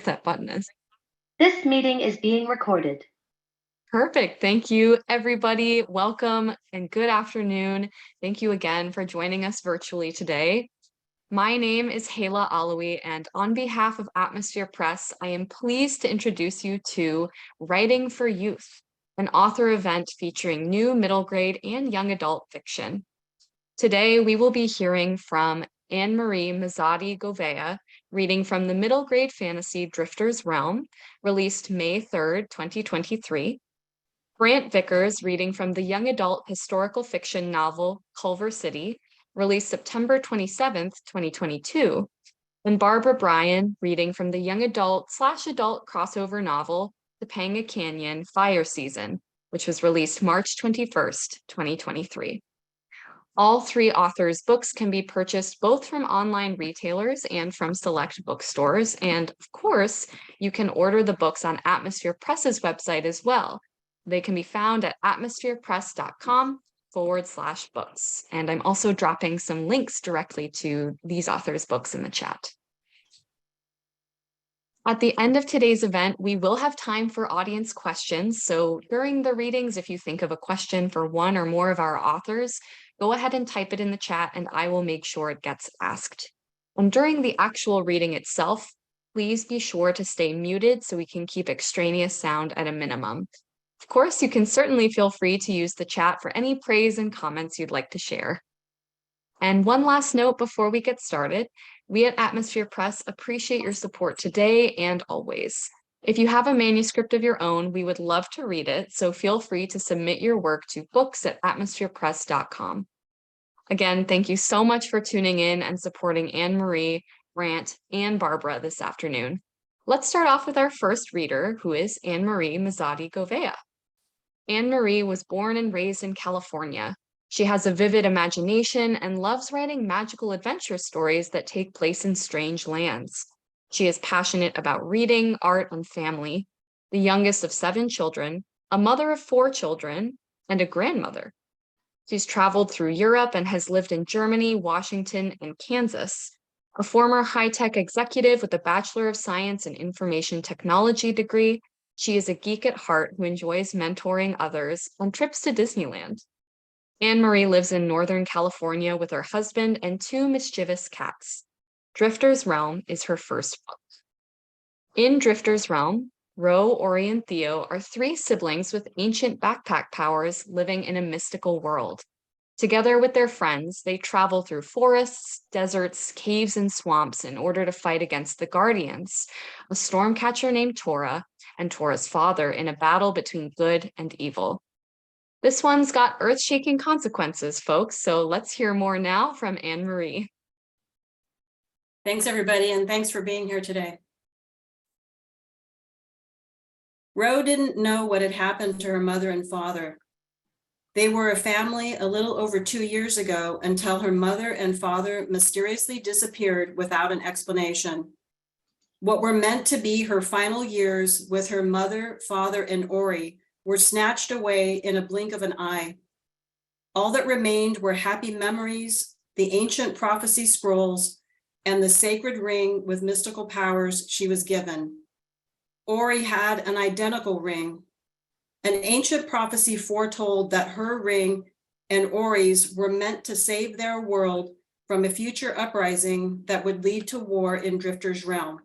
that button is. This meeting is being recorded. Perfect. Thank you, everybody. Welcome and good afternoon. Thank you again for joining us virtually today. My name is Hala Alawi, and on behalf of Atmosphere Press, I am pleased to introduce you to Writing for Youth, an author event featuring new middle grade and young adult fiction. Today, we will be hearing from AnneMarie Mazotti Gouveia, reading from the middle grade fantasy Drifter's Realm, released May 3rd, 2023. Brant Vickers, reading from the young adult historical fiction novel Culver City, released September 27th, 2022. And Barbara Bryan, reading from the young adult/adult crossover novel Topanga Canyon Fire Season, which was released March 21st, 2023. All three authors' books can be purchased both from online retailers and from select bookstores. And of course, you can order the books on Atmosphere Press's website as well. They can be found at atmospherepress.com/books. And I'm also dropping some links directly to these authors' books in the chat. At the end of today's event, we will have time for audience questions. So during the readings, if you think of a question for one or more of our authors, go ahead and type it in the chat and I will make sure it gets asked. And during the actual reading itself, please be sure to stay muted so we can keep extraneous sound at a minimum. Of course, you can certainly feel free to use the chat for any praise and comments you'd like to share. And one last note before we get started, we at Atmosphere Press appreciate your support today and always. If you have a manuscript of your own, we would love to read it, so feel free to submit your work to books@atmospherepress.com. Again, thank you so much for tuning in and supporting AnneMarie, Brant, and Barbara this afternoon. Let's start off with our first reader, who is AnneMarie Mazotti Gouveia. AnneMarie was born and raised in California. She has a vivid imagination and loves writing magical adventure stories that take place in strange lands. She is passionate about reading, art, and family, the youngest of 7 children, a mother of 4 children, and a grandmother. She's traveled through Europe and has lived in Germany, Washington, and Kansas. A former high-tech executive with a Bachelor of Science in Information Technology degree, she is a geek at heart who enjoys mentoring others on trips to Disneyland. AnneMarie lives in Northern California with her husband and 2 mischievous cats. Drifter's Realm is her first book. In Drifter's Realm, Ro, Ori, and Theo are 3 siblings with ancient backpack powers living in a mystical world. Together with their friends, they travel through forests, deserts, caves, and swamps in order to fight against the Guardians, a stormcatcher named Tora, and Tora's father in a battle between good and evil. This one's got earth-shaking consequences, folks, so let's hear more now from AnneMarie. Thanks, everybody, and thanks for being here today. Ro didn't know what had happened to her mother and father. They were a family a little over 2 years ago until her mother and father mysteriously disappeared without an explanation. What were meant to be her final years with her mother, father, and Ori were snatched away in a blink of an eye. All that remained were happy memories, the ancient prophecy scrolls, and the sacred ring with mystical powers she was given. Ori had an identical ring. An ancient prophecy foretold that her ring and Ori's were meant to save their world from a future uprising that would lead to war in Drifter's Realm.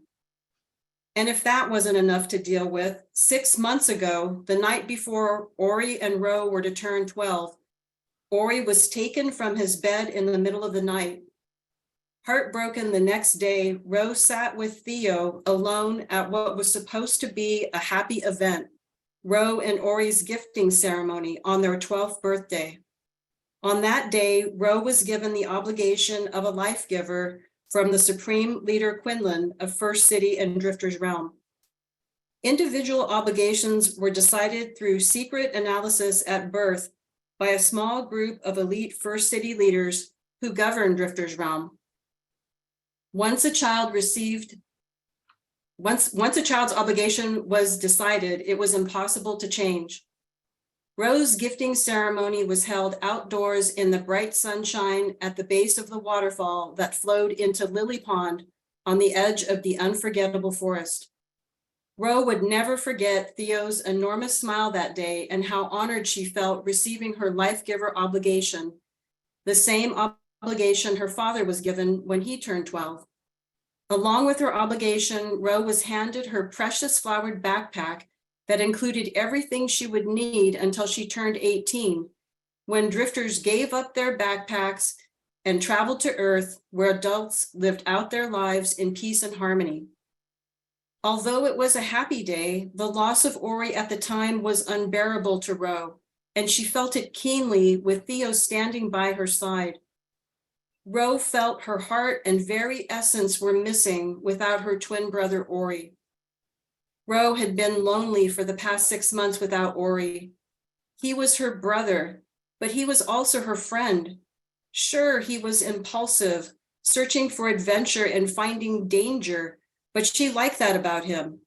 And if that wasn't enough to deal with, 6 months ago, the night before Ori and Ro were to turn 12, Ori was taken from his bed in the middle of the night. Heartbroken the next day, Ro sat with Theo alone at what was supposed to be a happy event, Ro and Ori's gifting ceremony on their 12th birthday. On that day, Ro was given the obligation of a life giver from the Supreme Leader Quinlan of First City and Drifter's Realm. Individual obligations were decided through secret analysis at birth by a small group of elite First City leaders who govern Drifter's Realm. Once a child's obligation was decided, it was impossible to change. Ro's gifting ceremony was held outdoors in the bright sunshine at the base of the waterfall that flowed into Lily Pond on the edge of the unforgettable forest. Ro would never forget Theo's enormous smile that day and how honored she felt receiving her life-giver obligation, the same obligation her father was given when he turned 12. Along with her obligation, Ro was handed her precious flowered backpack that included everything she would need until she turned 18, when drifters gave up their backpacks and traveled to Earth, where adults lived out their lives in peace and harmony. Although it was a happy day, the loss of Ori at the time was unbearable to Ro, and she felt it keenly with Theo standing by her side. Ro felt her heart and very essence were missing without her twin brother Ori. Ro had been lonely for the past 6 months without Ori. He was her brother, but he was also her friend. Sure, he was impulsive, searching for adventure and finding danger, but she liked that about him.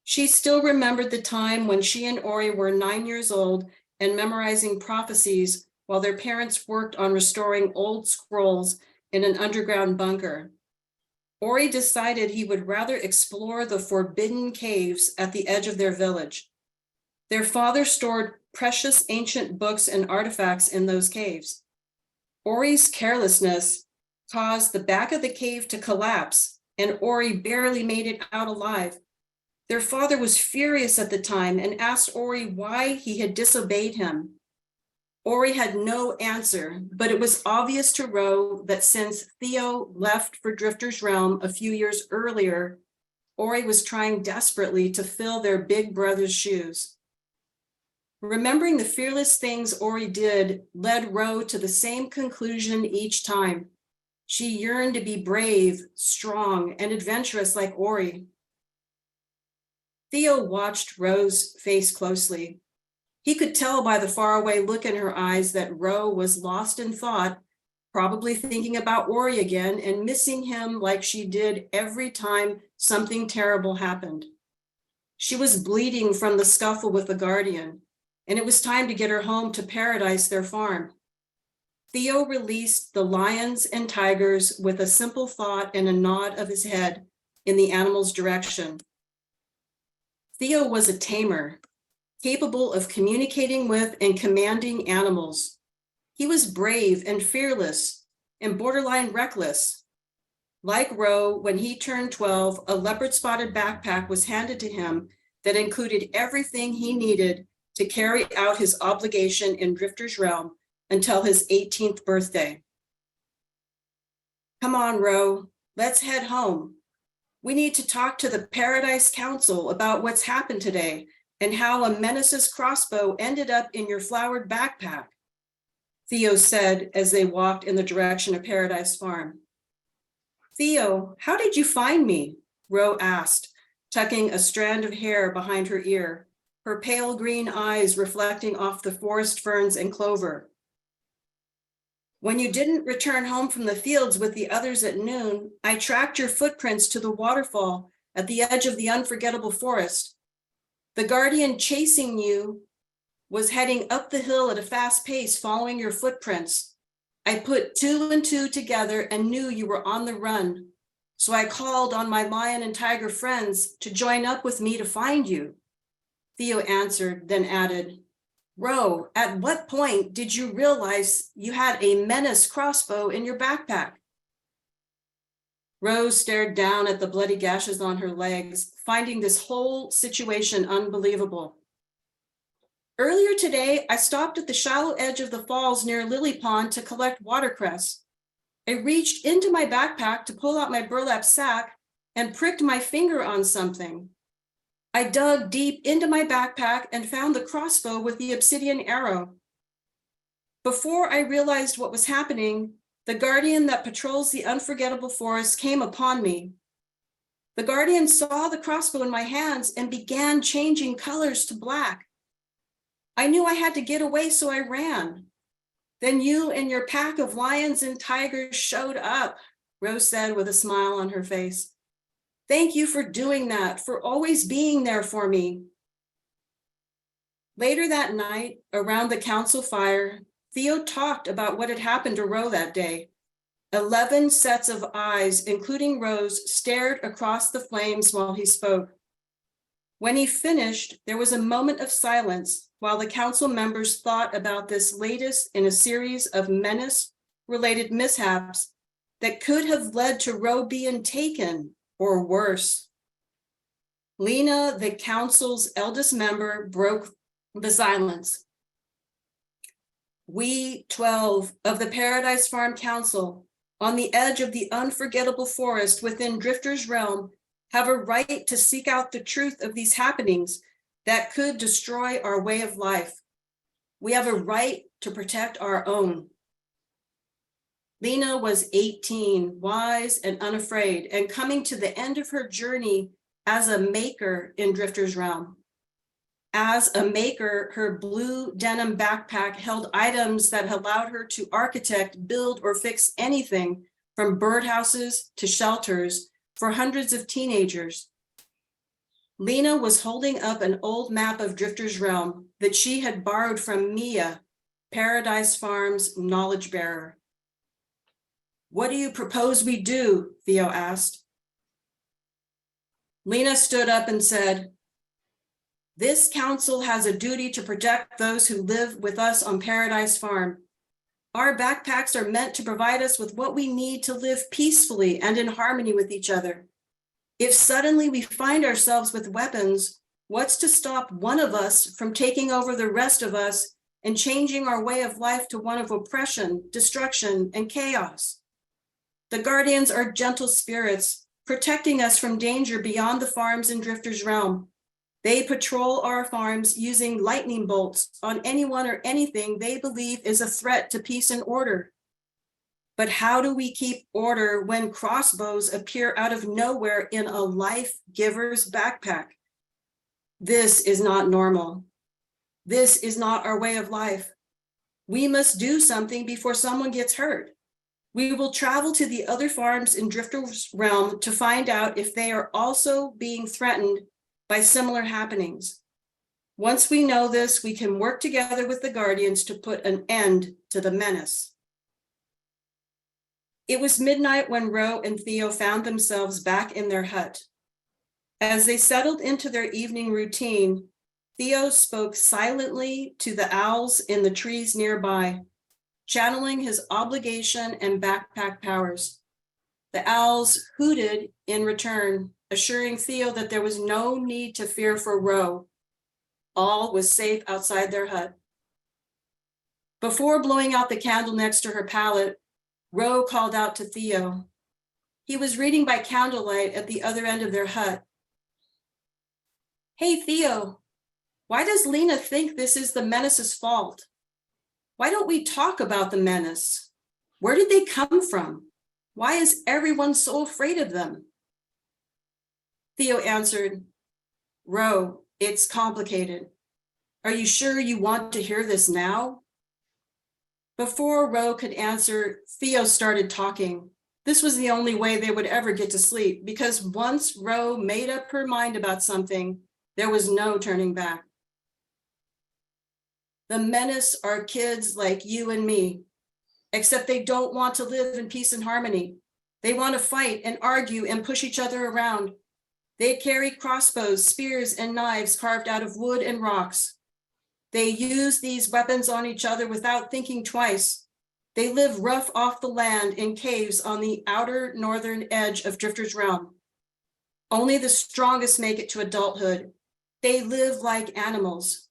She still remembered the time when she and Ori were 9 years old and memorizing prophecies while their parents worked on restoring old scrolls in an underground bunker. Ori decided he would rather explore the forbidden caves at the edge of their village. Their father stored precious ancient books and artifacts in those caves. Ori's carelessness caused the back of the cave to collapse, and Ori barely made it out alive. Their father was furious at the time and asked Ori why he had disobeyed him. Ori had no answer, but it was obvious to Ro that since Theo left for Drifter's Realm a few years earlier, Ori was trying desperately to fill their big brother's shoes. Remembering the fearless things Ori did led Ro to the same conclusion each time. She yearned to be brave, strong, and adventurous like Ori. Theo watched Ro's face closely. He could tell by the faraway look in her eyes that Ro was lost in thought, probably thinking about Ori again and missing him like she did every time something terrible happened. She was bleeding from the scuffle with the guardian, and it was time to get her home to Paradise, their farm. Theo released the lions and tigers with a simple thought and a nod of his head in the animal's direction. Theo was a tamer, capable of communicating with and commanding animals. He was brave and fearless and borderline reckless. Like Ro, when he turned 12, a leopard-spotted backpack was handed to him that included everything he needed to carry out his obligation in Drifter's Realm until his 18th birthday. Come on, Ro, let's head home. We need to talk to the Paradise Council about what's happened today and how a menace's crossbow ended up in your flowered backpack, Theo said as they walked in the direction of Paradise Farm. Theo, how did you find me? Ro asked, tucking a strand of hair behind her ear, her pale green eyes reflecting off the forest ferns and clover. When you didn't return home from the fields with the others at noon, I tracked your footprints to the waterfall at the edge of the unforgettable forest. The guardian chasing you was heading up the hill at a fast pace following your footprints. I put 2 and 2 together and knew you were on the run. So I called on my lion and tiger friends to join up with me to find you. Theo answered, then added, Ro, at what point did you realize you had a menace crossbow in your backpack? Ro stared down at the bloody gashes on her legs, finding this whole situation unbelievable. Earlier today, I stopped at the shallow edge of the falls near Lily Pond to collect watercress. I reached into my backpack to pull out my burlap sack and pricked my finger on something. I dug deep into my backpack and found the crossbow with the obsidian arrow. Before I realized what was happening, the guardian that patrols the unforgettable forest came upon me. The guardian saw the crossbow in my hands and began changing colors to black. I knew I had to get away, so I ran. Then you and your pack of lions and tigers showed up, Rose said with a smile on her face. Thank you for doing that, for always being there for me. Later that night, around the council fire, Theo talked about what had happened to Ro that day. 11 sets of eyes, including Rose, stared across the flames while he spoke. When he finished, there was a moment of silence while the council members thought about this latest in a series of menace-related mishaps that could have led to Roe being taken, or worse. Lena, the council's eldest member, broke the silence. We 12 of the Paradise Farm Council, on the edge of the unforgettable forest within Drifter's Realm, have a right to seek out the truth of these happenings that could destroy our way of life. We have a right to protect our own. Lena was 18, wise and unafraid, and coming to the end of her journey as a maker in Drifter's Realm. As a maker, her blue denim backpack held items that allowed her to architect, build, or fix anything from birdhouses to shelters for hundreds of teenagers. Lena was holding up an old map of Drifter's Realm that she had borrowed from Mia, Paradise Farm's knowledge bearer. "What do you propose we do?" Theo asked. Lena stood up and said, "This council has a duty to protect those who live with us on Paradise Farm. Our backpacks are meant to provide us with what we need to live peacefully and in harmony with each other. If suddenly we find ourselves with weapons, what's to stop one of us from taking over the rest of us and changing our way of life to one of oppression, destruction, and chaos? The guardians are gentle spirits, protecting us from danger beyond the farms in Drifter's Realm. They patrol our farms using lightning bolts on anyone or anything they believe is a threat to peace and order. But how do we keep order when crossbows appear out of nowhere in a life giver's backpack? This is not normal. This is not our way of life. We must do something before someone gets hurt. We will travel to the other farms in Drifter's Realm to find out if they are also being threatened by similar happenings. Once we know this, we can work together with the guardians to put an end to the menace." It was midnight when Ro and Theo found themselves back in their hut. As they settled into their evening routine, Theo spoke silently to the owls in the trees nearby, channeling his obligation and backpack powers. The owls hooted in return, assuring Theo that there was no need to fear for Ro. All was safe outside their hut. Before blowing out the candle next to her pallet, Ro called out to Theo. He was reading by candlelight at the other end of their hut. "Hey, Theo, why does Lena think this is the menace's fault? Why don't we talk about the menace? Where did they come from? Why is everyone so afraid of them?" Theo answered, "Ro, it's complicated. Are you sure you want to hear this now?" Before Ro could answer, Theo started talking. This was the only way they would ever get to sleep, because once Ro made up her mind about something, there was no turning back. "The menace are kids like you and me, except they don't want to live in peace and harmony. They want to fight and argue and push each other around. They carry crossbows, spears, and knives carved out of wood and rocks. They use these weapons on each other without thinking twice. They live rough off the land in caves on the outer northern edge of Drifter's Realm. Only the strongest make it to adulthood. They live like animals.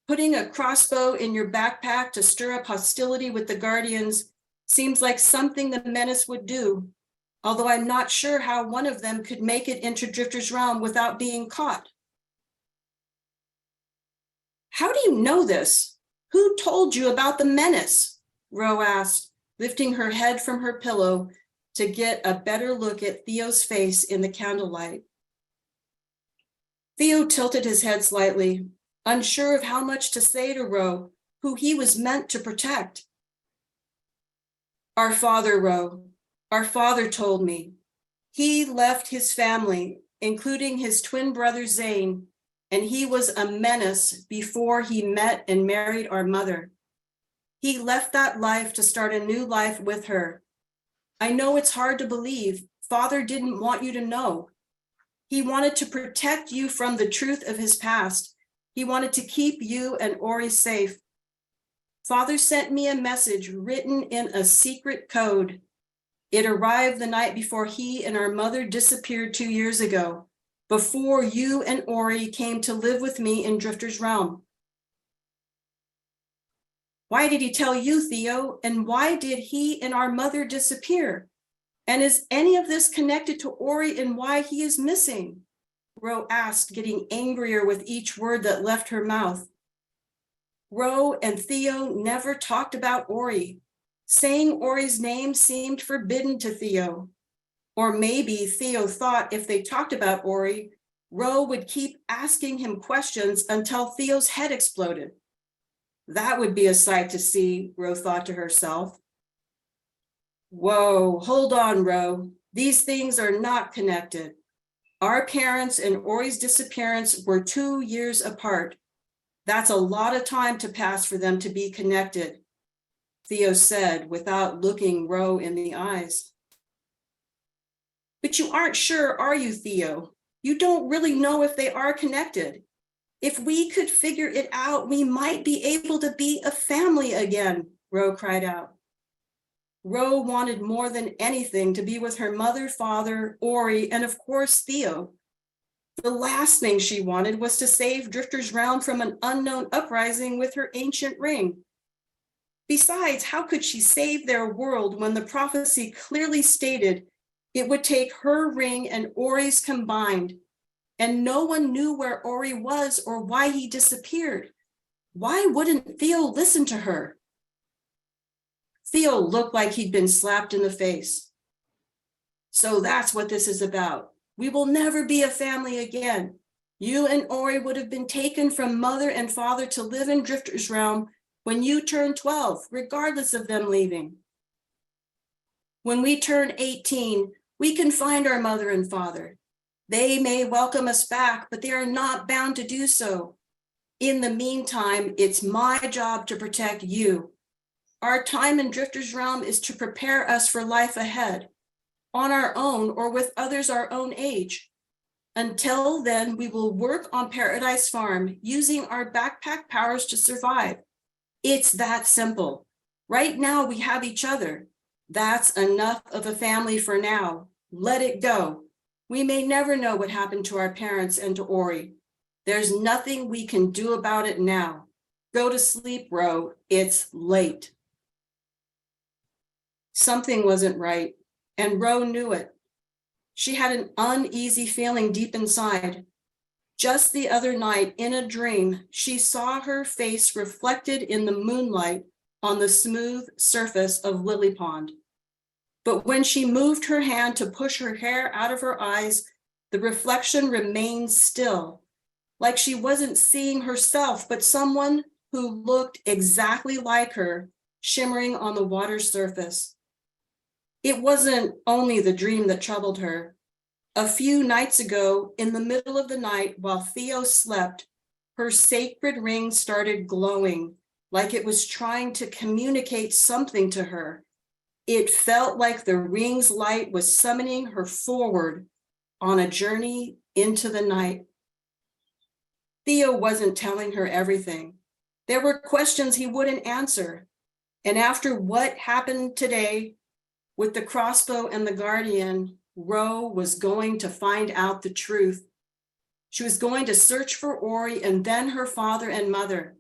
Putting a crossbow in your backpack to stir up hostility with the guardians seems like something the menace would do, although I'm not sure how one of them could make it into Drifter's Realm without being caught." "How do you know this? Who told you about the menace?" Ro asked, lifting her head from her pillow to get a better look at Theo's face in the candlelight. Theo tilted his head slightly, unsure of how much to say to Ro, who he was meant to protect. "Our father, Ro. Our father told me. He left his family, including his twin brother Zane, and he was a menace before he met and married our mother. He left that life to start a new life with her. I know it's hard to believe. Father didn't want you to know. He wanted to protect you from the truth of his past. He wanted to keep you and Ori safe. Father sent me a message written in a secret code. It arrived the night before he and our mother disappeared 2 years ago, before you and Ori came to live with me in Drifter's Realm. Why did he tell you, Theo? And why did he and our mother disappear? And is any of this connected to Ori and why he is missing? Ro asked, getting angrier with each word that left her mouth. Ro and Theo never talked about Ori. Saying Ori's name seemed forbidden to Theo. Or maybe Theo thought if they talked about Ori, Ro would keep asking him questions until Theo's head exploded. That would be a sight to see, Ro thought to herself. Whoa, hold on, Ro. These things are not connected. Our parents and Ori's disappearance were 2 years apart. That's a lot of time to pass for them to be connected, Theo said without looking Ro in the eyes. But you aren't sure, are you, Theo? You don't really know if they are connected. If we could figure it out, we might be able to be a family again, Ro cried out. Ro wanted more than anything to be with her mother, father, Ori, and of course, Theo. The last thing she wanted was to save Drifter's Realm from an unknown uprising with her ancient ring. Besides, how could she save their world when the prophecy clearly stated it would take her ring and Ori's combined, and no one knew where Ori was or why he disappeared? Why wouldn't Theo listen to her? Theo looked like he'd been slapped in the face. So that's what this is about. We will never be a family again. You and Ori would have been taken from mother and father to live in Drifter's Realm when you turn 12, regardless of them leaving. When we turn 18, we can find our mother and father. They may welcome us back, but they are not bound to do so. In the meantime, it's my job to protect you. Our time in Drifter's Realm is to prepare us for life ahead, on our own or with others our own age. Until then, we will work on Paradise Farm using our backpack powers to survive. It's that simple. Right now, we have each other. That's enough of a family for now. Let it go. We may never know what happened to our parents and to Ori. There's nothing we can do about it now. Go to sleep, Ro. It's late. Something wasn't right, and Ro knew it. She had an uneasy feeling deep inside. Just the other night, in a dream, she saw her face reflected in the moonlight on the smooth surface of Lily Pond. But when she moved her hand to push her hair out of her eyes, the reflection remained still, like she wasn't seeing herself, but someone who looked exactly like her, shimmering on the water's surface. It wasn't only the dream that troubled her. A few nights ago, in the middle of the night, while Theo slept, her sacred ring started glowing, like it was trying to communicate something to her. It felt like the ring's light was summoning her forward on a journey into the night. Theo wasn't telling her everything. There were questions he wouldn't answer. And after what happened today with the crossbow and the guardian, Ro was going to find out the truth. She was going to search for Ori and then her father and mother.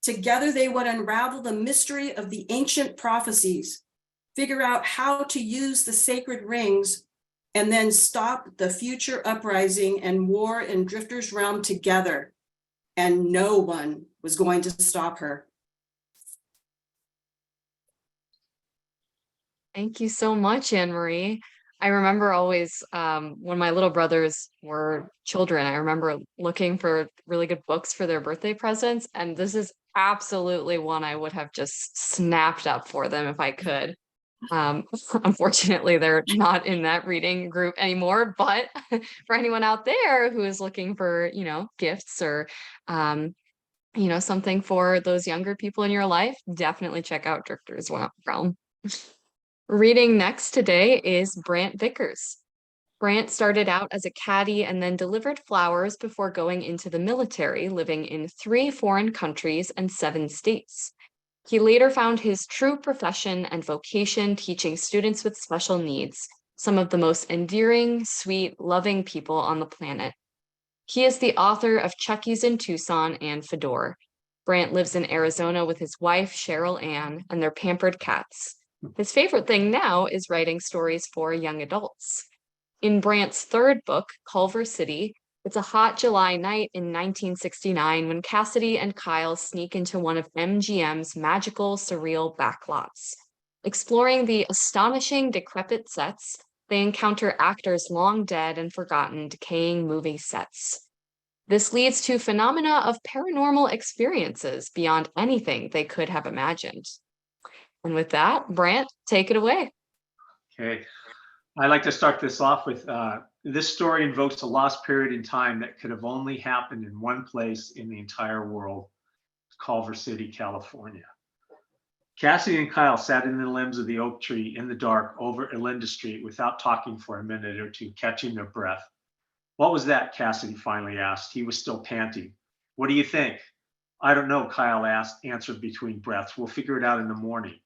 Together, they would unravel the mystery of the ancient prophecies, figure out how to use the sacred rings, and then stop the future uprising and war in Drifter's Realm together. And no one was going to stop her. Thank you so much, AnneMarie. I remember always when my little brothers were children, I remember looking for really good books for their birthday presents. And this is absolutely one I would have just snapped up for them if I could. Unfortunately, they're not in that reading group anymore. But for anyone out there who is looking for, gifts or, something for those younger people in your life, definitely check out Drifter's Realm. Reading next today is Brant Vickers. Brant started out as a caddy and then delivered flowers before going into the military, living in 3 foreign countries and 7 states. He later found his true profession and vocation teaching students with special needs, some of the most endearing, sweet, loving people on the planet. He is the author of Chucky's in Tucson and Fedor. Brant lives in Arizona with his wife, Cheryl Ann, and their pampered cats. His favorite thing now is writing stories for young adults. In Brant's third book, Culver City, it's a hot July night in 1969 when Cassidy and Kyle sneak into one of MGM's magical, surreal backlots. Exploring the astonishing, decrepit sets, they encounter actors long dead and forgotten, decaying movie sets. This leads to phenomena of paranormal experiences beyond anything they could have imagined. And with that, Brant, take it away. Okay. I like to start this off with this story invokes a lost period in time that could have only happened in one place in the entire world, Culver City, California. Cassidy and Kyle sat in the limbs of the oak tree in the dark over Elinda Street without talking for a minute or two, catching their breath. What was that? Cassidy finally asked. He was still panting. What do you think? I don't know, Kyle answered between breaths. We'll figure it out in the morning.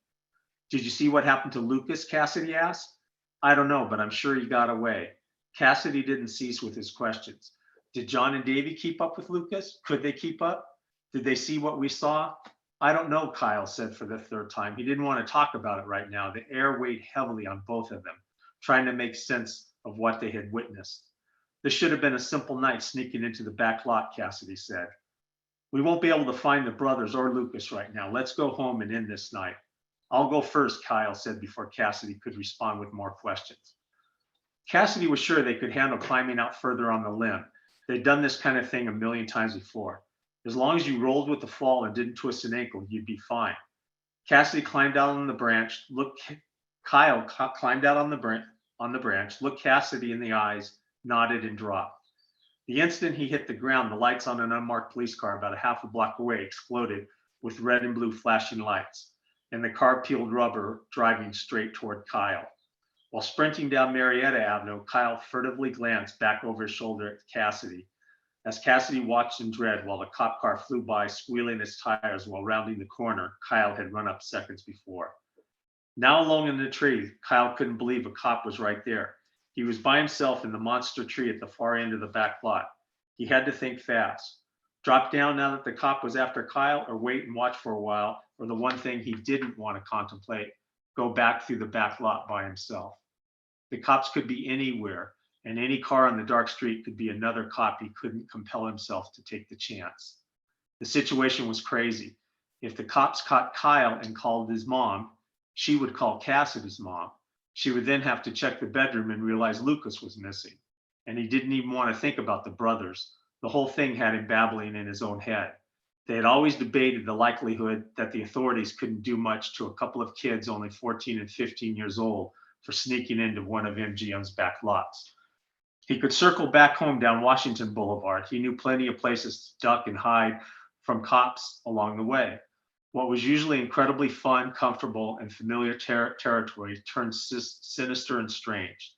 Did you see what happened to Lucas? Cassidy asked. I don't know, but I'm sure he got away. Cassidy didn't cease with his questions. Did John and Davy keep up with Lucas? Could they keep up? Did they see what we saw? I don't know, Kyle said for the third time. He didn't want to talk about it right now. The air weighed heavily on both of them, trying to make sense of what they had witnessed. This should have been a simple night sneaking into the back lot, Cassidy said. We won't be able to find the brothers or Lucas right now. Let's go home and end this night. I'll go first, Kyle said before Cassidy could respond with more questions. Cassidy was sure they could handle climbing out further on the limb. They'd done this kind of thing a million times before. As long as you rolled with the fall and didn't twist an ankle, you'd be fine. Cassidy climbed out on the branch. Kyle climbed out on the branch, looked Cassidy in the eyes, nodded and dropped. The instant he hit the ground, the lights on an unmarked police car about a half a block away exploded with red and blue flashing lights, and the car peeled rubber, driving straight toward Kyle. While sprinting down Marietta Avenue, Kyle furtively glanced back over his shoulder at Cassidy. As Cassidy watched in dread while the cop car flew by, squealing its tires while rounding the corner Kyle had run up seconds before. Now alone in the tree, Kyle couldn't believe a cop was right there. He was by himself in the monster tree at the far end of the back lot. He had to think fast. Drop down now that the cop was after Kyle, or wait and watch for a while, or the one thing he didn't want to contemplate, go back through the back lot by himself. The cops could be anywhere, and any car on the dark street could be another cop he couldn't compel himself to take the chance. The situation was crazy. If the cops caught Kyle and called his mom, she would call Cassidy's mom. She would then have to check the bedroom and realize Lucas was missing. And he didn't even want to think about the brothers. The whole thing had him babbling in his own head. They had always debated the likelihood that the authorities couldn't do much to a couple of kids only 14 and 15 years old for sneaking into one of MGM's back lots. He could circle back home down Washington Boulevard. He knew plenty of places to duck and hide from cops along the way. What was usually incredibly fun, comfortable, and familiar territory turned sinister and strange.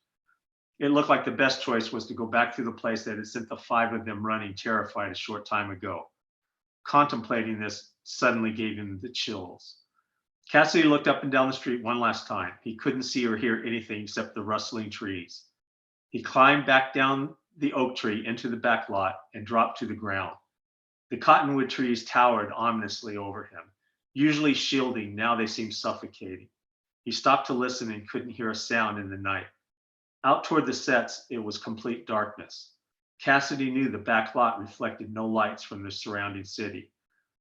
It looked like the best choice was to go back through the place that had sent the 5 of them running terrified a short time ago. Contemplating this suddenly gave him the chills. Cassidy looked up and down the street one last time. He couldn't see or hear anything except the rustling trees. He climbed back down the oak tree into the back lot and dropped to the ground. The cottonwood trees towered ominously over him. Usually shielding, now they seemed suffocating. He stopped to listen and couldn't hear a sound in the night. Out toward the sets, it was complete darkness. Cassidy knew the back lot reflected no lights from the surrounding city.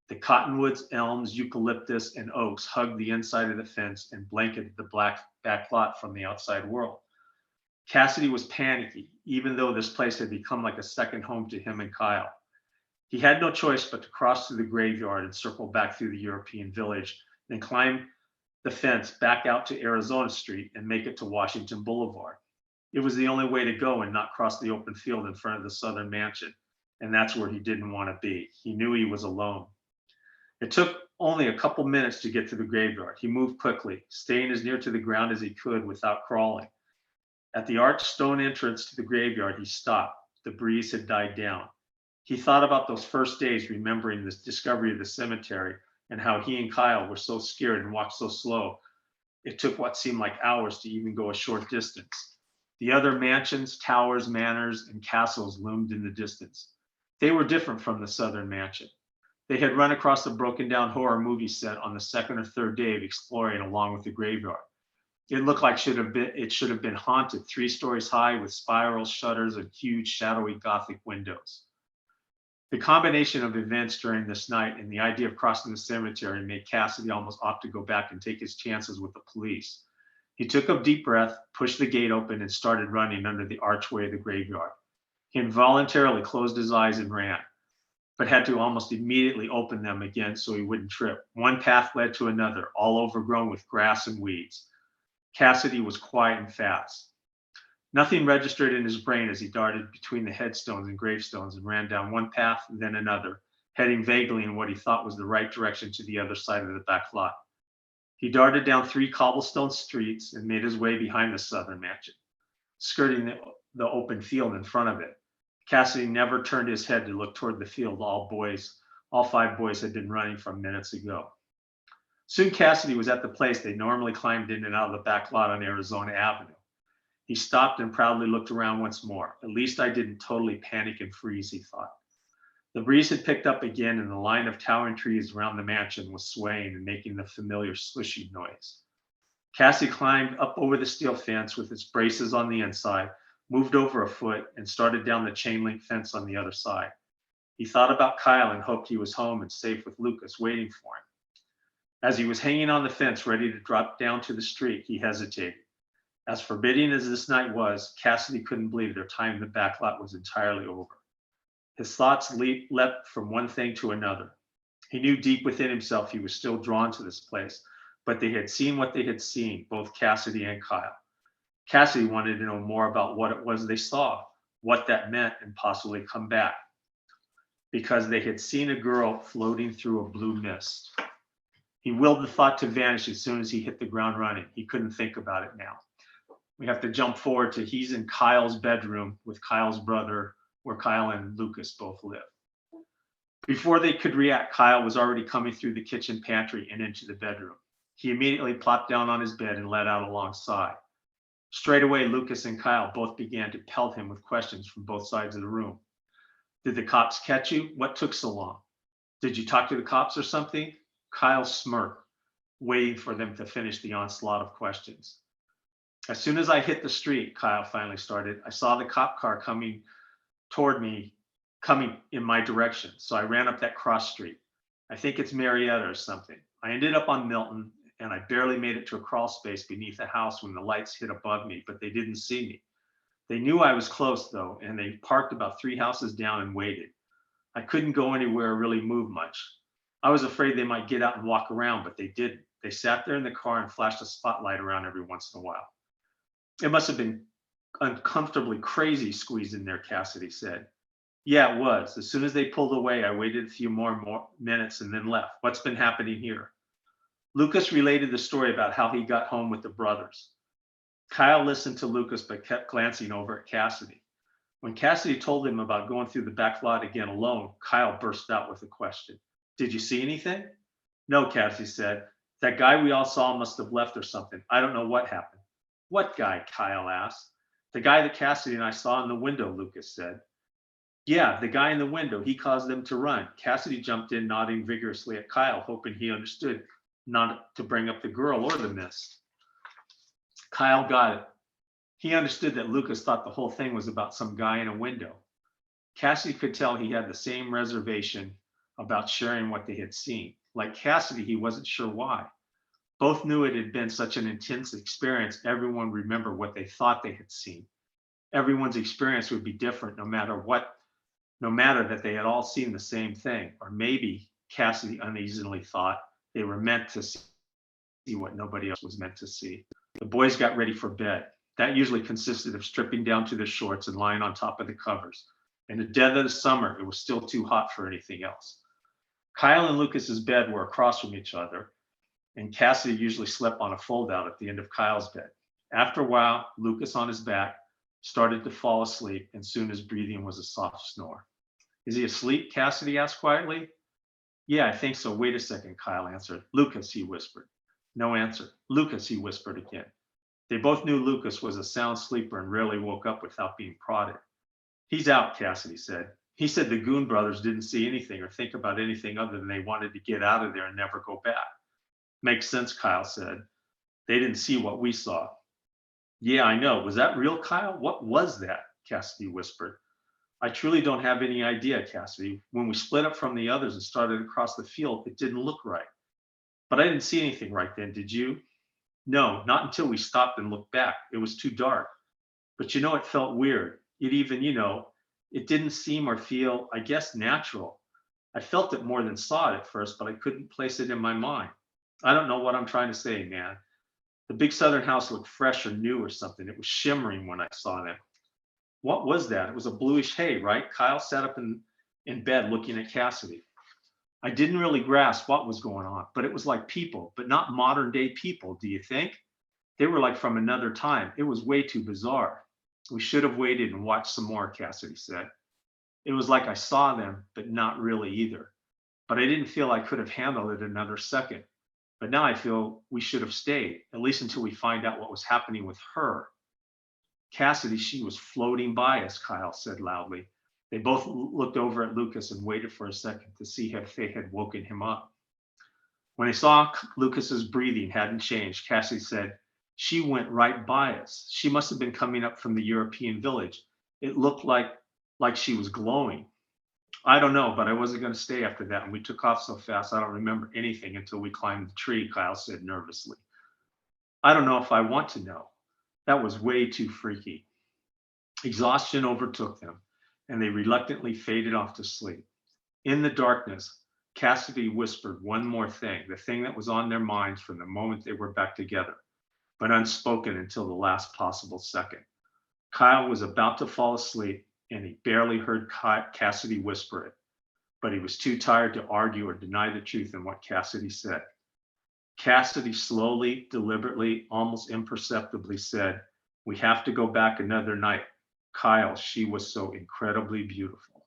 The cottonwoods, elms, eucalyptus, and oaks hugged the inside of the fence and blanketed the back lot from the outside world. Cassidy was panicky, even though this place had become like a second home to him and Kyle. He had no choice but to cross through the graveyard and circle back through the European village, then climb the fence back out to Arizona Street and make it to Washington Boulevard. It was the only way to go and not cross the open field in front of the Southern Mansion, and that's where he didn't want to be. He knew he was alone. It took only a couple minutes to get to the graveyard. He moved quickly, staying as near to the ground as he could without crawling. At the arched stone entrance to the graveyard, he stopped. The breeze had died down. He thought about those first days, remembering the discovery of the cemetery and how he and Kyle were so scared and walked so slow. It took what seemed like hours to even go a short distance. The other mansions, towers, manors, and castles loomed in the distance. They were different from the southern mansion. They had run across a broken down horror movie set on the second or third day of exploring along with the graveyard. It looked like it should have been haunted, 3 stories high with spiral shutters and huge shadowy Gothic windows. The combination of events during this night and the idea of crossing the cemetery made Cassidy almost opt to go back and take his chances with the police. He took a deep breath, pushed the gate open, and started running under the archway of the graveyard. He involuntarily closed his eyes and ran, but had to almost immediately open them again so he wouldn't trip. One path led to another, all overgrown with grass and weeds. Cassidy was quiet and fast. Nothing registered in his brain as he darted between the headstones and gravestones and ran down one path and then another, heading vaguely in what he thought was the right direction to the other side of the back lot. He darted down 3 cobblestone streets and made his way behind the southern mansion, skirting the open field in front of it. Cassidy never turned his head to look toward the field all 5 boys had been running from minutes ago. Soon Cassidy was at the place they normally climbed in and out of the back lot on Arizona Avenue. He stopped and proudly looked around once more. At least I didn't totally panic and freeze, he thought. The breeze had picked up again, and the line of towering trees around the mansion was swaying and making the familiar swishing noise. Cassidy climbed up over the steel fence with its braces on the inside, moved over a foot, and started down the chain link fence on the other side. He thought about Kyle and hoped he was home and safe with Lucas waiting for him. As he was hanging on the fence, ready to drop down to the street, he hesitated. As forbidding as this night was, Cassidy couldn't believe their time in the back lot was entirely over. His thoughts leapt from one thing to another. He knew deep within himself he was still drawn to this place, but they had seen what they had seen, both Cassidy and Kyle. Cassidy wanted to know more about what it was they saw, what that meant, and possibly come back, because they had seen a girl floating through a blue mist. He willed the thought to vanish as soon as he hit the ground running. He couldn't think about it now. We have to jump forward to he's in Kyle's bedroom with Kyle's brother, where Kyle and Lucas both live. Before they could react, Kyle was already coming through the kitchen pantry and into the bedroom. He immediately plopped down on his bed and let out a long sigh. Straight away, Lucas and Kyle both began to pelt him with questions from both sides of the room. Did the cops catch you? What took so long? Did you talk to the cops or something? Kyle smirked, waiting for them to finish the onslaught of questions. As soon as I hit the street, Kyle finally started, I saw the cop car coming toward me, coming in my direction. So I ran up that cross street. I think it's Marietta or something. I ended up on Milton, and I barely made it to a crawl space beneath a house when the lights hit above me, but they didn't see me. They knew I was close though, and they parked about 3 houses down and waited. I couldn't go anywhere or really move much. I was afraid they might get out and walk around, but they didn't. They sat there in the car and flashed a spotlight around every once in a while. It must have been uncomfortably crazy squeezed in there, Cassidy said. Yeah, it was. As soon as they pulled away, I waited a few more minutes and then left. What's been happening here? Lucas related the story about how he got home with the brothers. Kyle listened to Lucas but kept glancing over at Cassidy. When Cassidy told him about going through the back lot again alone, Kyle burst out with a question. Did you see anything? No, Cassidy said. That guy we all saw must have left or something. I don't know what happened. What guy? Kyle asked. The guy that Cassidy and I saw in the window, Lucas said. Yeah, the guy in the window. He caused them to run. Cassidy jumped in, nodding vigorously at Kyle, hoping he understood not to bring up the girl or the mist. Kyle got it. He understood that Lucas thought the whole thing was about some guy in a window. Cassidy could tell he had the same reservation about sharing what they had seen. Like Cassidy, he wasn't sure why. Both knew it had been such an intense experience, everyone remembered what they thought they had seen. Everyone's experience would be different no matter that they had all seen the same thing. Or maybe, Cassidy uneasily thought, they were meant to see what nobody else was meant to see. The boys got ready for bed. That usually consisted of stripping down to their shorts and lying on top of the covers. In the dead of the summer, it was still too hot for anything else. Kyle and Lucas's bed were across from each other, and Cassidy usually slept on a fold-out at the end of Kyle's bed. After a while, Lucas on his back started to fall asleep, and soon his breathing was a soft snore. Is he asleep? Cassidy asked quietly. Yeah, I think so. Wait a second, Kyle answered. Lucas, he whispered. No answer. Lucas, he whispered again. They both knew Lucas was a sound sleeper and rarely woke up without being prodded. He's out, Cassidy said. He said the Goon brothers didn't see anything or think about anything other than they wanted to get out of there and never go back. Makes sense, Kyle said. They didn't see what we saw. Yeah, I know. Was that real, Kyle? What was that? Cassidy whispered. I truly don't have any idea, Cassidy. When we split up from the others and started across the field, it didn't look right. But I didn't see anything right then, did you? No, not until we stopped and looked back. It was too dark. But it felt weird. It even, it didn't seem or feel, I guess, natural. I felt it more than saw it at first, but I couldn't place it in my mind. I don't know what I'm trying to say, man. The big southern house looked fresh or new or something. It was shimmering when I saw them. What was that? It was a bluish hay, right? Kyle sat up in bed looking at Cassidy. I didn't really grasp what was going on, but it was like people, but not modern day people, do you think? They were like from another time. It was way too bizarre. We should have waited and watched some more, Cassidy said. It was like I saw them, but not really either. But I didn't feel I could have handled it another second. But now I feel we should have stayed, at least until we find out what was happening with her. Cassidy, she was floating by us, Kyle said loudly. They both looked over at Lucas and waited for a second to see if they had woken him up. When they saw Lucas's breathing hadn't changed, Cassidy said, she went right by us. She must have been coming up from the European village. It looked like she was glowing. I don't know, but I wasn't going to stay after that. And we took off so fast, I don't remember anything until we climbed the tree, Kyle said nervously. I don't know if I want to know. That was way too freaky. Exhaustion overtook them, and they reluctantly faded off to sleep. In the darkness, Cassidy whispered one more thing, the thing that was on their minds from the moment they were back together, but unspoken until the last possible second. Kyle was about to fall asleep, and he barely heard Cassidy whisper it, but he was too tired to argue or deny the truth in what Cassidy said. Cassidy slowly, deliberately, almost imperceptibly said, we have to go back another night. Kyle, she was so incredibly beautiful.